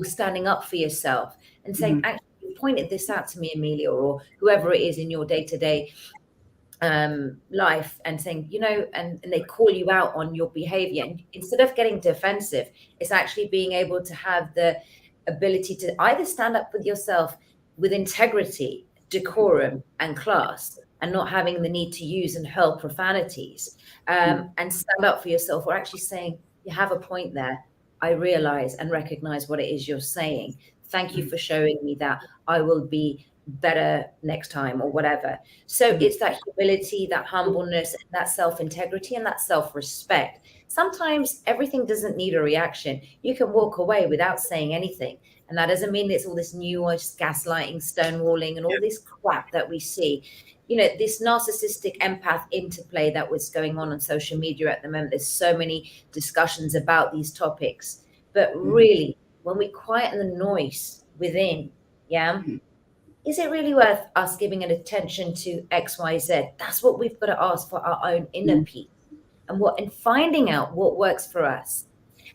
standing up for yourself and saying, actually, you pointed this out to me, Amelia, or whoever it is in your day-to-day life, and saying, you know, and they call you out on your behavior. And instead of getting defensive, it's actually being able to have the ability to either stand up with yourself with integrity, decorum, and class, and not having the need to use and hurl profanities, and stand up for yourself, or actually saying, you have a point there. I realize and recognize what it is you're saying. Thank you for showing me that. I will be better next time, or whatever. So it's that humility, that humbleness, that self-integrity, and that self-respect. Sometimes everything doesn't need a reaction. You can walk away without saying anything. And that doesn't mean it's all this nuanced gaslighting, stonewalling, and all this crap that we see. You know, this narcissistic empath interplay that was going on social media at the moment. There's so many discussions about these topics. But really, when we quieten the noise within, is it really worth us giving an attention to X, Y, Z? That's what we've got to ask for our own inner peace, and finding out what works for us.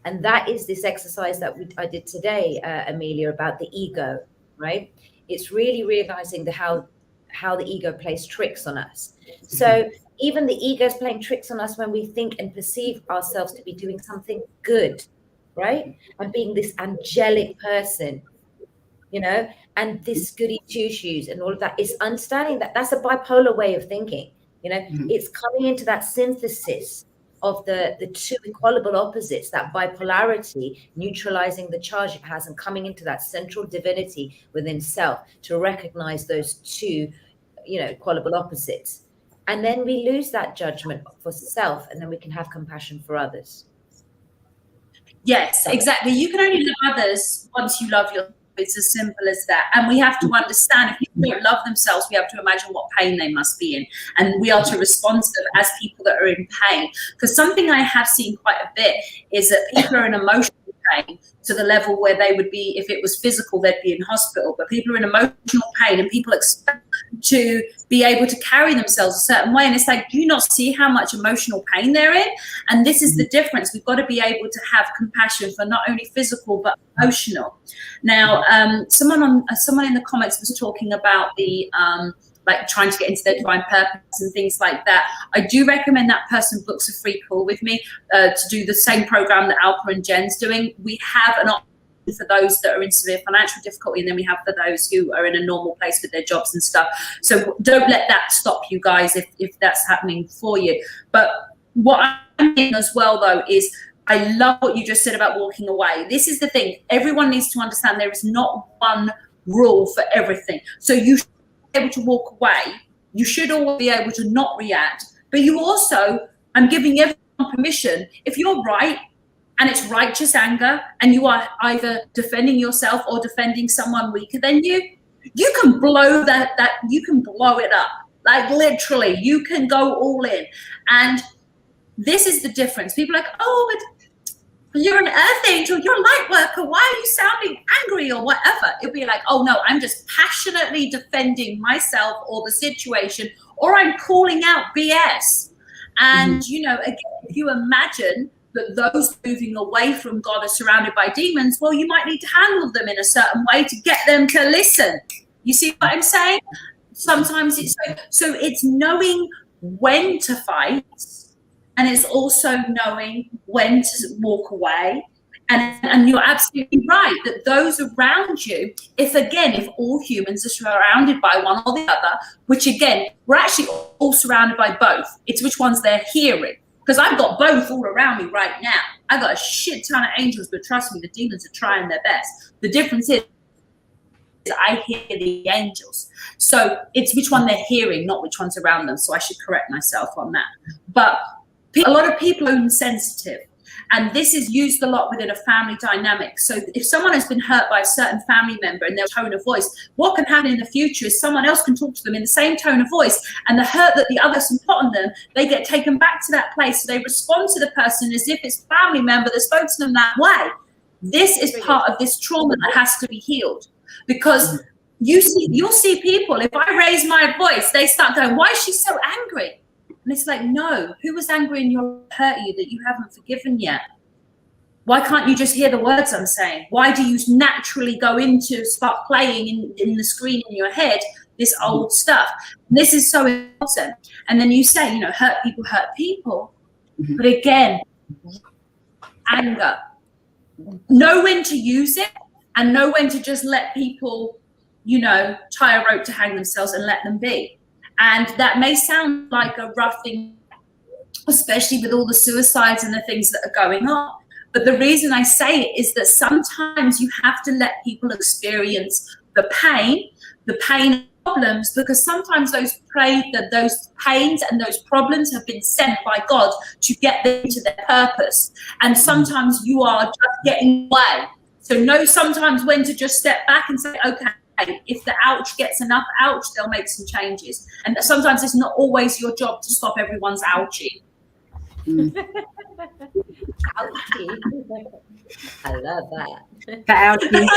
And that is this exercise that I did today, Amelia, about the ego, right? It's really realizing how the ego plays tricks on us. So even the ego is playing tricks on us when we think and perceive ourselves to be doing something good, right? And being this angelic person, you know, and this goody two-shoes and all of that, is understanding that that's a bipolar way of thinking. You know, it's coming into that synthesis of the two equalable opposites, that bipolarity, neutralizing the charge it has and coming into that central divinity within self to recognize those two, equalable opposites. And then we lose that judgment for self, and then we can have compassion for others. Yes, exactly. You can only love others once you love yourself. It's as simple as that. And we have to understand, if people don't love themselves, we have to imagine what pain they must be in. And we are to respond to them as people that are in pain. Because something I have seen quite a bit is that people are in emotional pain to the level where they would be, if it was physical, they'd be in hospital. But people are in emotional pain, and people expect to be able to carry themselves a certain way. And it's like, do you not see how much emotional pain they're in? And this is the difference. We've got to be able to have compassion for not only physical but emotional. Now, someone in the comments was talking about the like trying to get into their divine purpose and things like that. I do recommend that person books a free call with me to do the same program that Alpa and Jen's doing. We have an option for those that are in severe financial difficulty, and then we have for those who are in a normal place with their jobs and stuff. So don't let that stop you guys if that's happening for you. But what I'm thinking as well, though, is I love what you just said about walking away. This is the thing. Everyone needs to understand there is not one rule for everything. So you should be able to walk away. You should always be able to not react. But you also, I'm giving everyone permission, if you're right, and it's righteous anger, and you are either defending yourself or defending someone weaker than you, you can blow you can blow it up. Like literally, you can go all in. And this is the difference. People are like, oh, but you're an earth angel, you're a light worker, why are you sounding angry or whatever? It'll be like, oh no, I'm just passionately defending myself or the situation, or I'm calling out BS. And again, if you imagine that those moving away from God are surrounded by demons, well, you might need to handle them in a certain way to get them to listen. You see what I'm saying? Sometimes it's so it's knowing when to fight, and it's also knowing when to walk away. And you're absolutely right that those around you, if all humans are surrounded by one or the other, which again, we're actually all surrounded by both. It's which ones they're hearing. Because I've got both all around me right now. I've got a shit ton of angels, but trust me, the demons are trying their best. The difference is I hear the angels. So it's which one they're hearing, not which one's around them. So I should correct myself on that. But a lot of people are insensitive. And this is used a lot within a family dynamic. So if someone has been hurt by a certain family member in their tone of voice, what can happen in the future is someone else can talk to them in the same tone of voice, and the hurt that the others can put on them, they get taken back to that place. So they respond to the person as if it's a family member that spoke to them that way. This is part of this trauma that has to be healed. Because you'll see people, if I raise my voice, they start going, why is she so angry? And it's like, no, who was angry and hurt you that you haven't forgiven yet? Why can't you just hear the words I'm saying? Why do you naturally go into start playing in the screen in your head this old stuff? And this is so important. And then you say, hurt people. But again, anger. Know when to use it and know when to just let people, tie a rope to hang themselves and let them be. And that may sound like a rough thing, especially with all the suicides and the things that are going on. But the reason I say it is that sometimes you have to let people experience the pain problems, because sometimes those pains and those problems have been sent by God to get them to their purpose. And sometimes you are just getting away. So know sometimes when to just step back and say, okay, if the ouch gets enough ouch, they'll make some changes. And sometimes it's not always your job to stop everyone's ouchie. Ouchie. I love that. The ouchie.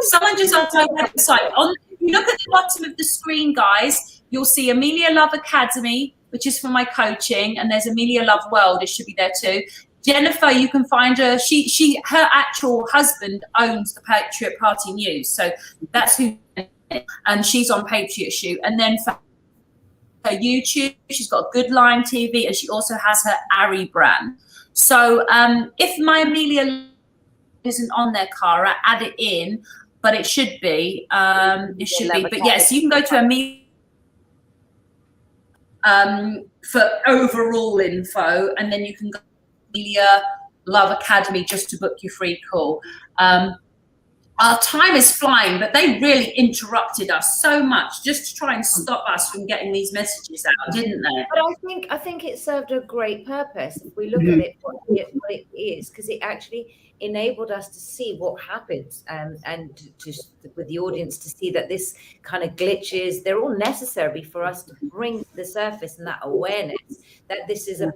Someone just on my website. If you look at the bottom of the screen, guys, you'll see Amelia Love Academy, which is for my coaching, and there's Amelia Love World. It should be there too. Jennifer, you can find her. Her actual husband owns the Patriot Party News, so that's who. And she's on Patriot Shoot. And then for her YouTube, she's got Good Line TV, and she also has her Ari brand. So if my Amelia isn't on there, Cara, add it in, but it should be. It should be. But yes, you can go to Amelia. for overall info, and then you can go to Amelia Love Academy just to book your free call. Our time is flying, but they really interrupted us so much just to try and stop us from getting these messages out, didn't they? But I think it served a great purpose. If we look at it, what it is, because it actually enabled us to see what happens, and to with the audience to see that this kind of glitches, they're all necessary for us to bring to the surface and that awareness that this is a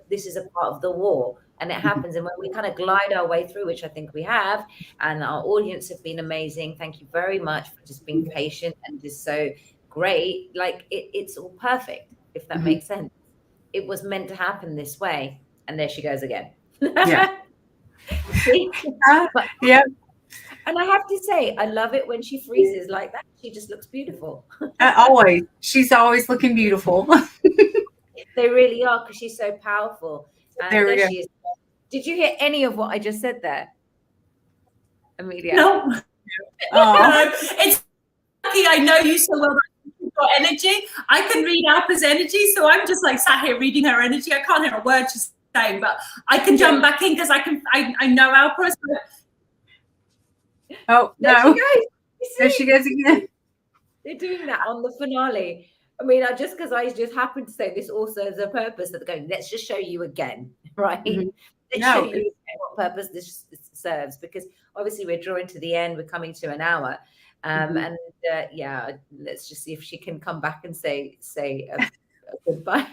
part of the war. And it happens, and when we kind of glide our way through, which I think we have, and our audience have been amazing. Thank you very much for just being patient and just so great. Like it's all perfect, if that makes sense. It was meant to happen this way, and there she goes again. Yeah. Yeah. And I have to say, I love it when she freezes like that. She just looks beautiful. Always, she's always looking beautiful. They really are, because she's so powerful. And there she is. Did you hear any of what I just said there, Amelia? No. It's lucky I know you so well. You've got energy. I can read Alpa's energy, so I'm just like sat here reading her energy. I can't hear a word she's saying, but I can jump back in because I know Alpa. So. Oh there no! She goes. There she goes again. They're doing that on the finale. I mean, just because I just happened to say this also has a purpose, that they're going, let's just show you again, right? Mm-hmm. Let's show you again what purpose this serves, because obviously we're drawing to the end, we're coming to an hour. And yeah, let's just see if she can come back and say a goodbye.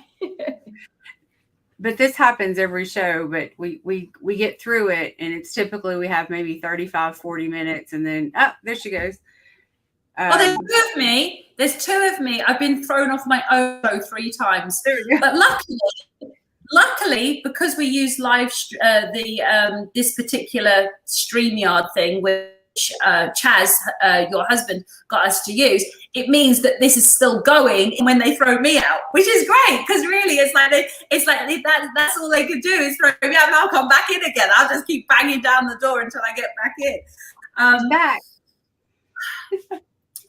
But this happens every show, but we get through it, and it's typically we have maybe 35, 40 minutes, and then, there she goes. There's two of me. There's two of me. I've been thrown off my own show 3 times. But luckily, because we use live this particular StreamYard thing, which Chaz, your husband, got us to use, it means that this is still going when they throw me out, which is great, because really it's like that's all they could do is throw me out, and I'll come back in again. I'll just keep banging down the door until I get back in. Back.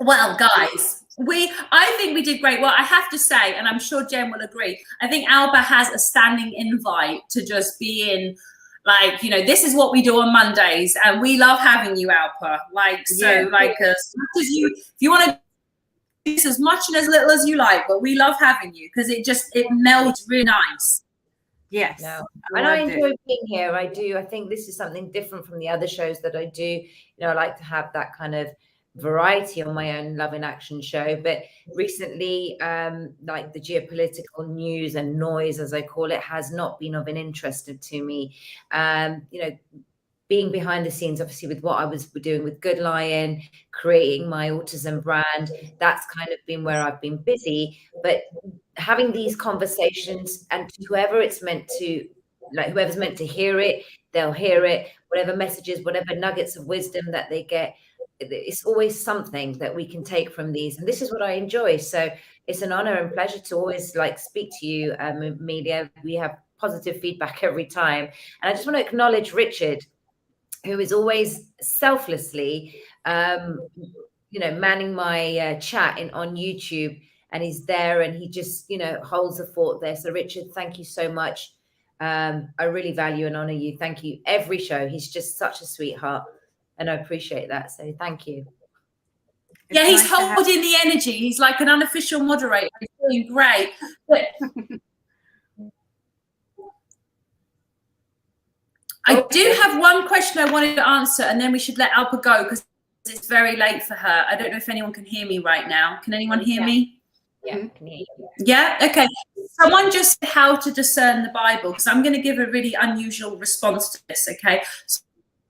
Well, guys, I think we did great. Well, I have to say, and I'm sure Jen will agree, I think Alpa has a standing invite to just be in, like, this is what we do on Mondays, and we love having you, Alpa. Like, so, as much as if you want to do this as much and as little as you like, but we love having you because it melds really nice. Yes. No. And I enjoy being here. I do. I think this is something different from the other shows that I do. I like to have that kind of variety on my own Love in Action show, but recently like the geopolitical news and noise, as I call it, has not been of an interest to me. Being behind the scenes, obviously, with what I was doing with Good Lion, creating my autism brand, that's kind of been where I've been busy. But having these conversations, and whoever's meant to hear it, they'll hear it. Whatever messages, whatever nuggets of wisdom that they get, it's always something that we can take from these, and this is what I enjoy. So it's an honor and pleasure to always speak to you, Amelia. We have positive feedback every time, and I just want to acknowledge Richard, who is always selflessly manning my chat on YouTube, and he's there, and he just holds the fort there. So Richard, thank you so much. I really value and honor you. Thank you. Every show, he's just such a sweetheart. And I appreciate that. So thank you. Yeah, he's holding the energy. He's like an unofficial moderator. He's doing great. But I do have one question I wanted to answer, and then we should let Alpa go because it's very late for her. I don't know if anyone can hear me right now. Can anyone hear me? Yeah, I can hear you. Yeah, okay. Someone just said how to discern the Bible, because I'm going to give a really unusual response to this, okay? So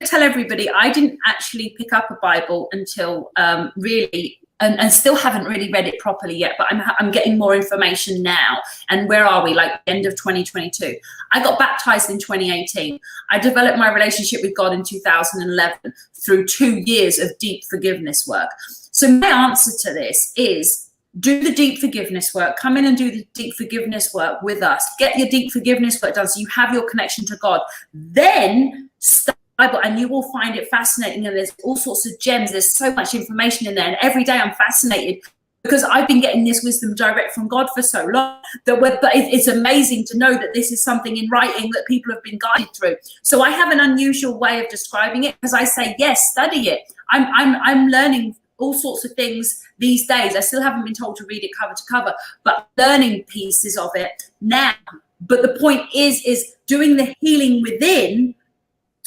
tell everybody I didn't actually pick up a Bible until really and still haven't really read it properly yet, but I'm getting more information now. And where are we? Like end of 2022. I got baptized in 2018. I developed my relationship with God in 2011 through 2 years of deep forgiveness work. So my answer to this is do the deep forgiveness work. Come in and do the deep forgiveness work with us. Get your deep forgiveness work done so you have your connection to God. Then start Bible, and you will find it fascinating, and there's all sorts of gems. There's so much information in there, and every day I'm fascinated because I've been getting this wisdom direct from God for so long but it's amazing to know that this is something in writing that people have been guided through. So I have an unusual way of describing it, because I say, yes, study it. I'm learning all sorts of things these days. I still haven't been told to read it cover to cover, but learning pieces of it now. But the point is doing the healing within,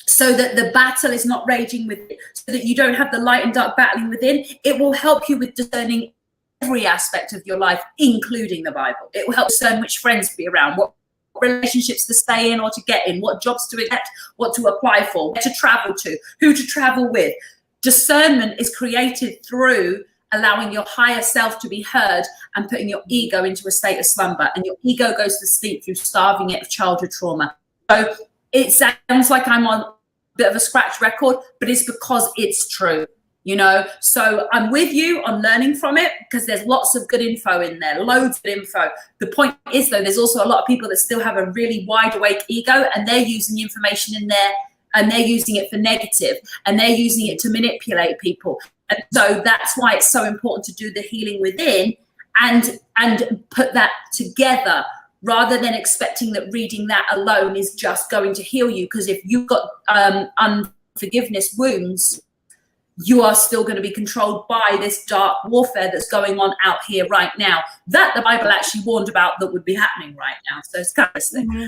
so that the battle is not raging within, so that you don't have the light and dark battling within. It will help you with discerning every aspect of your life, including the Bible. It will help discern which friends to be around, what relationships to stay in or to get in, what jobs to accept, what to apply for, where to travel to, who to travel with. Discernment is created through allowing your higher self to be heard and putting your ego into a state of slumber. And your ego goes to sleep through starving it of childhood trauma. So it sounds like I'm on a bit of a scratch record, but it's because it's true, you know? So I'm with you on learning from it, because there's lots of good info in there, loads of info. The point is, though, there's also a lot of people that still have a really wide awake ego, and they're using the information in there, and they're using it for negative, and they're using it to manipulate people. And so that's why it's so important to do the healing within and put that together, rather than expecting that reading that alone is just going to heal you. Because if you've got unforgiveness wounds, you are still going to be controlled by this dark warfare that's going on out here right now, that the Bible actually warned about that would be happening right now. So it's kind of this thing. Mm-hmm.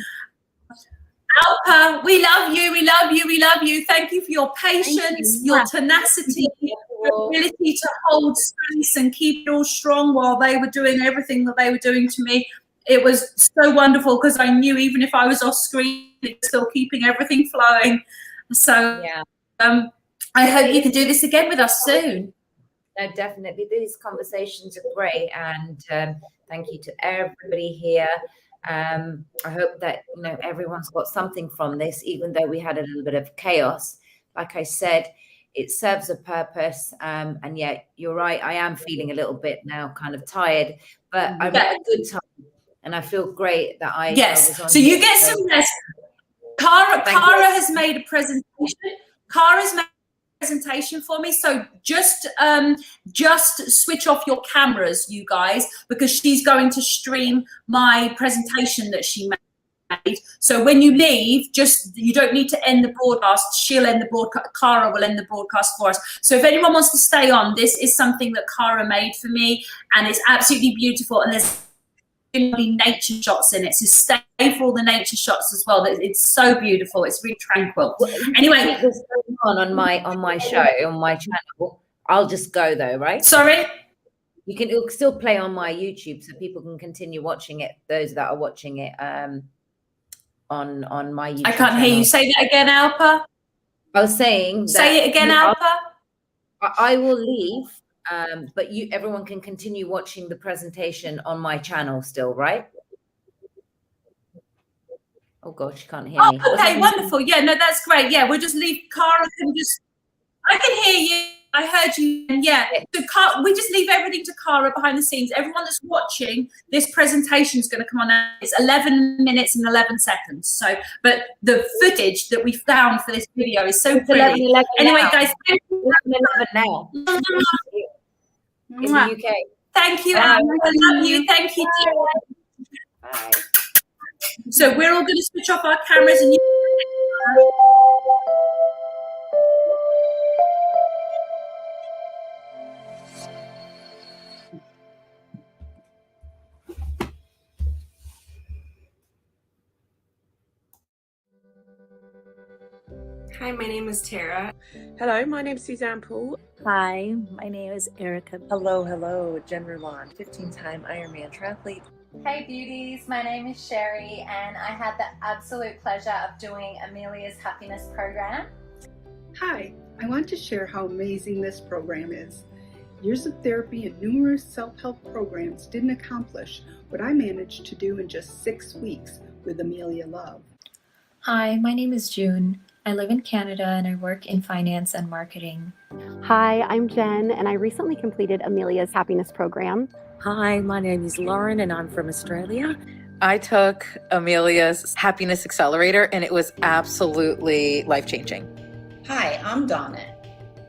Alpa, we love you, we love you, we love you. Thank you for your patience, your tenacity, your ability to hold space and keep it all strong while they were doing everything that they were doing to me. It was so wonderful, because I knew even if I was off screen, it's still keeping everything flowing. So yeah. I hope you can do this again with us soon. No, definitely. These conversations are great, and thank you to everybody here. I hope that, you know, everyone's got something from this, even though we had a little bit of chaos. Like I said, it serves a purpose. And yeah, you're right. I am feeling a little bit now kind of tired, but I'm at a good time, and I feel great that I was on. So you get some rest. Cara has made a presentation. Cara's made a presentation for me. So just switch off your cameras, you guys, because she's going to stream my presentation that she made. So when you leave, you don't need to end the broadcast. She'll end the broadcast. Cara will end the broadcast for us. So if anyone wants to stay on, this is something that Cara made for me, and it's absolutely beautiful. And there's nature shots in it, so stay for all the nature shots as well. It's so beautiful. It's really tranquil. Anyway, on my show, on my channel, I'll just go though, right? Sorry, it'll still play on my YouTube, so people can continue watching it. Those that are watching it on my YouTube. I can't hear you. Say that again, Alpa. I was saying. Say it again, Alpa. I will leave. But everyone can continue watching the presentation on my channel still, right? Oh gosh, you can't hear me. Okay, wonderful. Yeah, no, that's great. Yeah, we'll just leave. Cara can just. I can hear you. I heard you. Yeah. So we just leave everything to Cara behind the scenes. Everyone that's watching this presentation is going to come on now. It's 11 minutes and 11 seconds. So, but the footage that we found for this video is so pretty. 11 anyway, now. Guys, 11 now. In the UK. Thank you, Anne. I love you. Thank you. Bye. So we're all going to switch off our cameras and Hi, my name is Tara. Hello, my name is Suzanne Paul. Hi, my name is Erica. Hello, Jen Roland, 15-time Ironman triathlete. Hey beauties, my name is Sherry, and I had the absolute pleasure of doing Amelia's happiness program. Hi, I want to share how amazing this program is. Years of therapy and numerous self-help programs didn't accomplish what I managed to do in just 6 weeks with Amelia Love. Hi, my name is June. I live in Canada and I work in finance and marketing. Hi, I'm Jen, and I recently completed Amelia's happiness program. Hi, my name is Lauren and I'm from Australia. I took Amelia's Happiness Accelerator and it was absolutely life-changing. Hi, I'm Donna,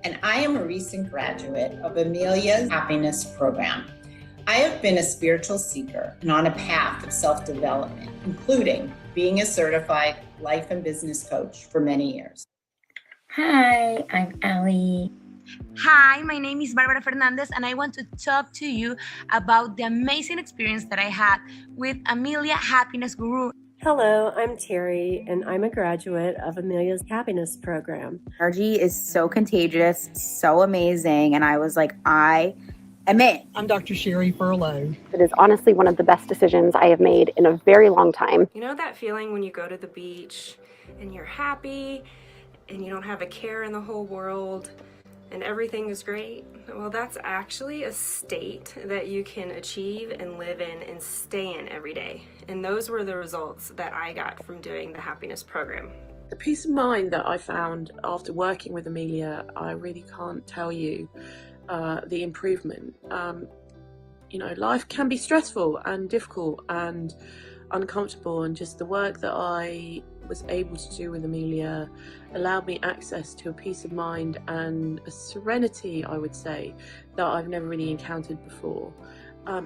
and I am a recent graduate of Amelia's Happiness Program. I have been a spiritual seeker and on a path of self-development, including being a certified life and business coach for many years. Hi, I'm Allie. Hi, my name is Barbara Fernandez, and I want to talk to you about the amazing experience that I had with Amelia Happiness Guru. Hello, I'm Terry, and I'm a graduate of Amelia's Happiness Program. Energy is so contagious, so amazing, and I was like, I am in. I'm Dr. Sherry Furlow. It is honestly one of the best decisions I have made in a very long time. You know that feeling when you go to the beach and you're happy and you don't have a care in the whole world and everything is great? Well, that's actually a state that you can achieve and live in and stay in every day. And those were the results that I got from doing the happiness program. The peace of mind that I found after working with Amelia, I really can't tell you the improvement. You know, life can be stressful and difficult and uncomfortable, and just the work that I was able to do with Amelia allowed me access to a peace of mind and a serenity, I would say, that I've never really encountered before.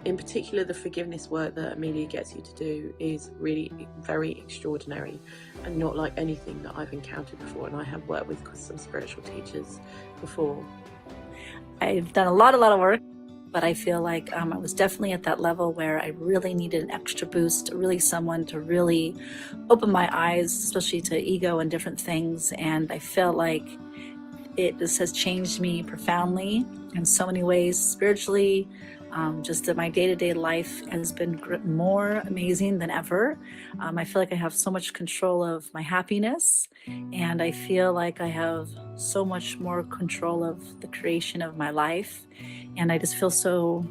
In particular, the forgiveness work that Amelia gets you to do is really very extraordinary and not like anything that I've encountered before, and I have worked with some spiritual teachers before. I've done a lot of work, but I feel like I was definitely at that level where I really needed an extra boost, really someone to really open my eyes, especially to ego and different things. And I feel like this has changed me profoundly in so many ways, spiritually. Just that my day-to-day life has been more amazing than ever. I feel like I have so much control of my happiness, and I feel like I have so much more control of the creation of my life. And I just feel so,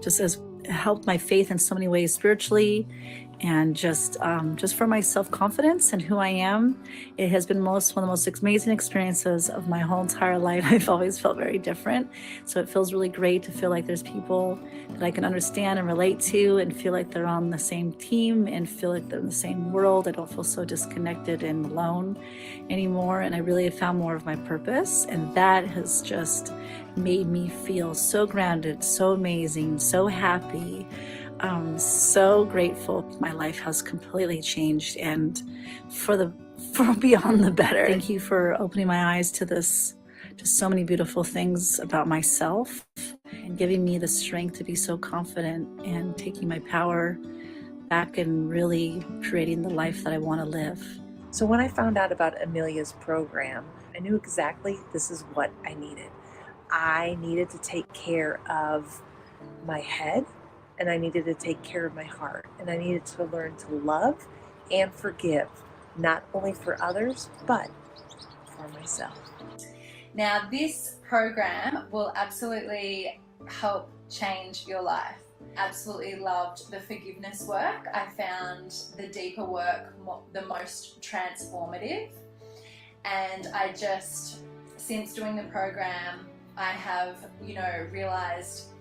just has helped my faith in so many ways spiritually, and just for my self-confidence and who I am. It has been one of the most amazing experiences of my whole entire life. I've always felt very different. So it feels really great to feel like there's people that I can understand and relate to and feel like they're on the same team and feel like they're in the same world. I don't feel so disconnected and alone anymore. And I really have found more of my purpose. And that has just made me feel so grounded, so amazing, so happy. I'm so grateful. My life has completely changed, and for beyond the better. Thank you for opening my eyes to so many beautiful things about myself and giving me the strength to be so confident and taking my power back and really creating the life that I want to live. So when I found out about Amelia's program, I knew exactly this is what I needed. I needed to take care of my head, and I needed to take care of my heart, and I needed to learn to love and forgive, not only for others, but for myself. Now, this program will absolutely help change your life. Absolutely loved the forgiveness work. I found the deeper work the most transformative. And I just, since doing the program, I have, realized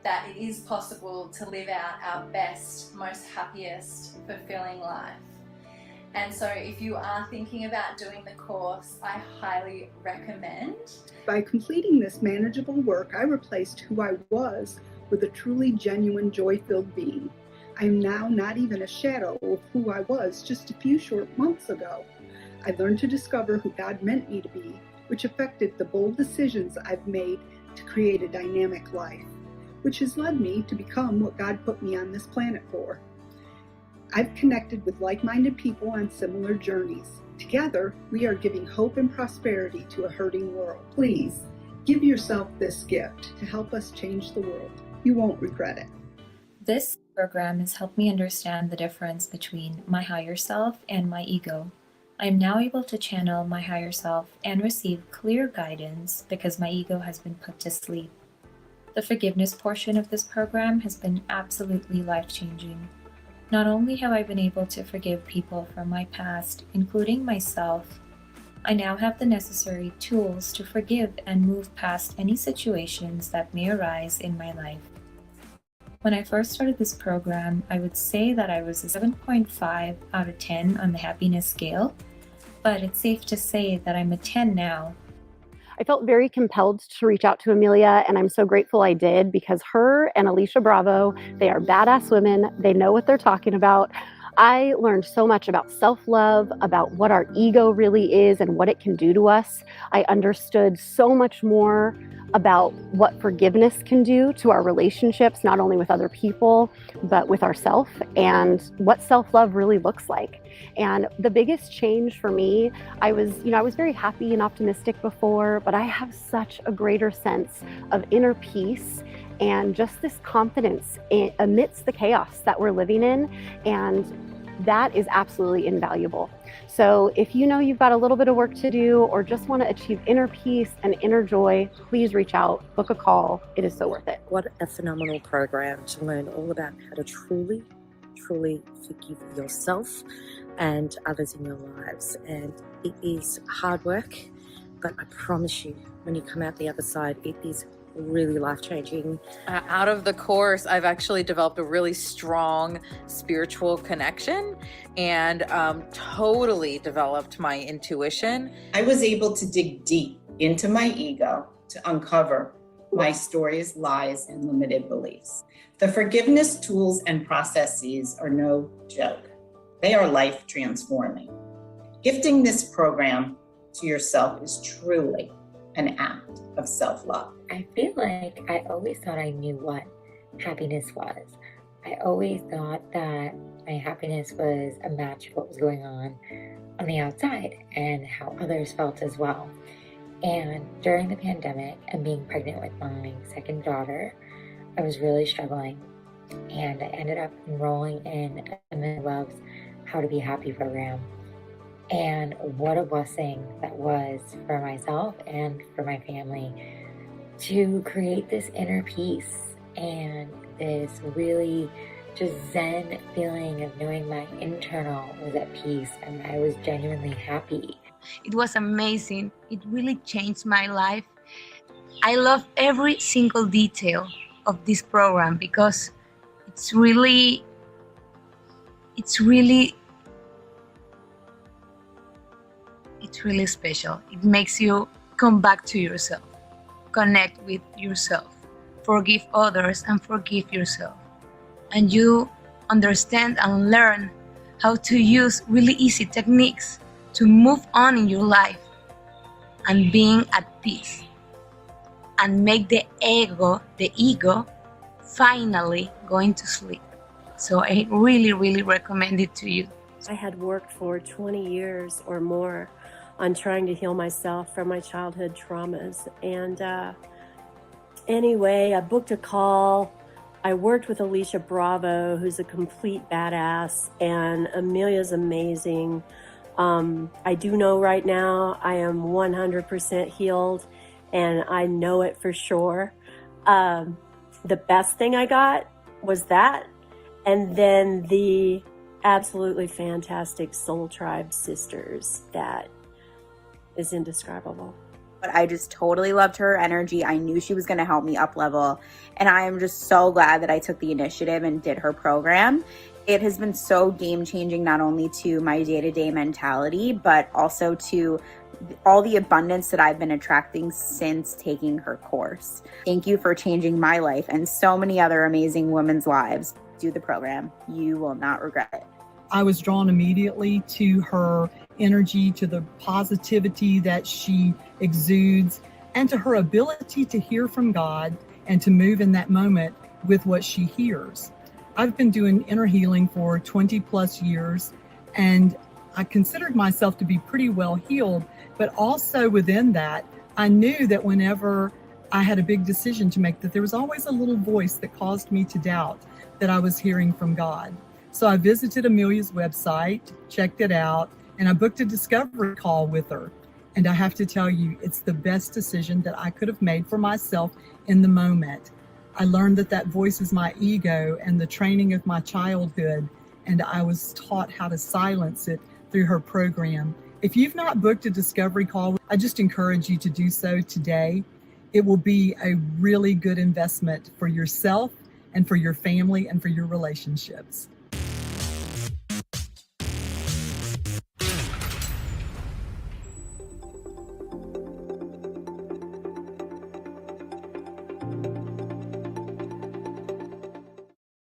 that it is possible to live out our best, most happiest, fulfilling life. And so if you are thinking about doing the course, I highly recommend. By completing this manageable work, I replaced who I was with a truly genuine, joy-filled being. I am now not even a shadow of who I was just a few short months ago. I learned to discover who God meant me to be, which affected the bold decisions I've made to create a dynamic life, which has led me to become what God put me on this planet for. I've connected with like-minded people on similar journeys. Together, we are giving hope and prosperity to a hurting world. Please, give yourself this gift to help us change the world. You won't regret it. This program has helped me understand the difference between my higher self and my ego. I am now able to channel my higher self and receive clear guidance because my ego has been put to sleep. The forgiveness portion of this program has been absolutely life-changing. Not only have I been able to forgive people from my past, including myself, I now have the necessary tools to forgive and move past any situations that may arise in my life. When I first started this program, I would say that I was a 7.5 out of 10 on the happiness scale, but it's safe to say that I'm a 10 now. I felt very compelled to reach out to Amelia, and I'm so grateful I did, because her and Alicia Bravo, they are badass women. They know what they're talking about. I learned so much about self-love, about what our ego really is and what it can do to us. I understood so much more about what forgiveness can do to our relationships, not only with other people, but with ourselves, and what self-love really looks like. And the biggest change for me, I was very happy and optimistic before, but I have such a greater sense of inner peace and just this confidence amidst the chaos that we're living in. And that is absolutely invaluable. So if you know you've got a little bit of work to do, or just want to achieve inner peace and inner joy, please reach out, book a call. It is so worth it. What a phenomenal program to learn all about how to truly forgive yourself and others in your lives. And it is hard work, but I promise you, when you come out the other side, it is really life-changing. Out of the course, I've actually developed a really strong spiritual connection and totally developed my intuition. I was able to dig deep into my ego to uncover my stories, lies, and limited beliefs. The forgiveness tools and processes are no joke. They are life transforming. Gifting this program to yourself is truly an act of self-love. I feel like I always thought I knew what happiness was. I always thought that my happiness was a match of what was going on the outside and how others felt as well. And during the pandemic and being pregnant with my second daughter, I was really struggling. And I ended up enrolling in Amelia Love's How to Be Happy program. And what a blessing that was for myself and for my family to create this inner peace and this really just zen feeling of knowing my internal was at peace and I was genuinely happy. It was amazing. It really changed my life. I love every single detail of this program because it's really special. It makes you come back to yourself, connect with yourself, forgive others and forgive yourself. And you understand and learn how to use really easy techniques to move on in your life and being at peace and make the ego finally going to sleep. So I really, really recommend it to you. I had worked for 20 years or more on trying to heal myself from my childhood traumas. And anyway, I booked a call. I worked with Alicia Bravo, who's a complete badass, and Amelia's amazing. I do know right now I am 100% healed, and I know it for sure. The best thing I got was that, and then the absolutely fantastic Soul Tribe sisters that is indescribable. But I just totally loved her energy. I knew she was going to help me up level. And I am just so glad that I took the initiative and did her program. It has been so game changing, not only to my day-to-day mentality, but also to all the abundance that I've been attracting since taking her course. Thank you for changing my life and so many other amazing women's lives. Do the program. You will not regret it. I was drawn immediately to her energy, to the positivity that she exudes, and to her ability to hear from God and to move in that moment with what she hears. I've been doing inner healing for 20 plus years, and I considered myself to be pretty well healed, but also within that, I knew that whenever I had a big decision to make, that there was always a little voice that caused me to doubt that I was hearing from God. So I visited Amelia's website, checked it out, and I booked a discovery call with her. And I have to tell you, it's the best decision that I could have made for myself in the moment. I learned that that voice is my ego and the training of my childhood, and I was taught how to silence it through her program. If you've not booked a discovery call, I just encourage you to do so today. It will be a really good investment for yourself and for your family and for your relationships.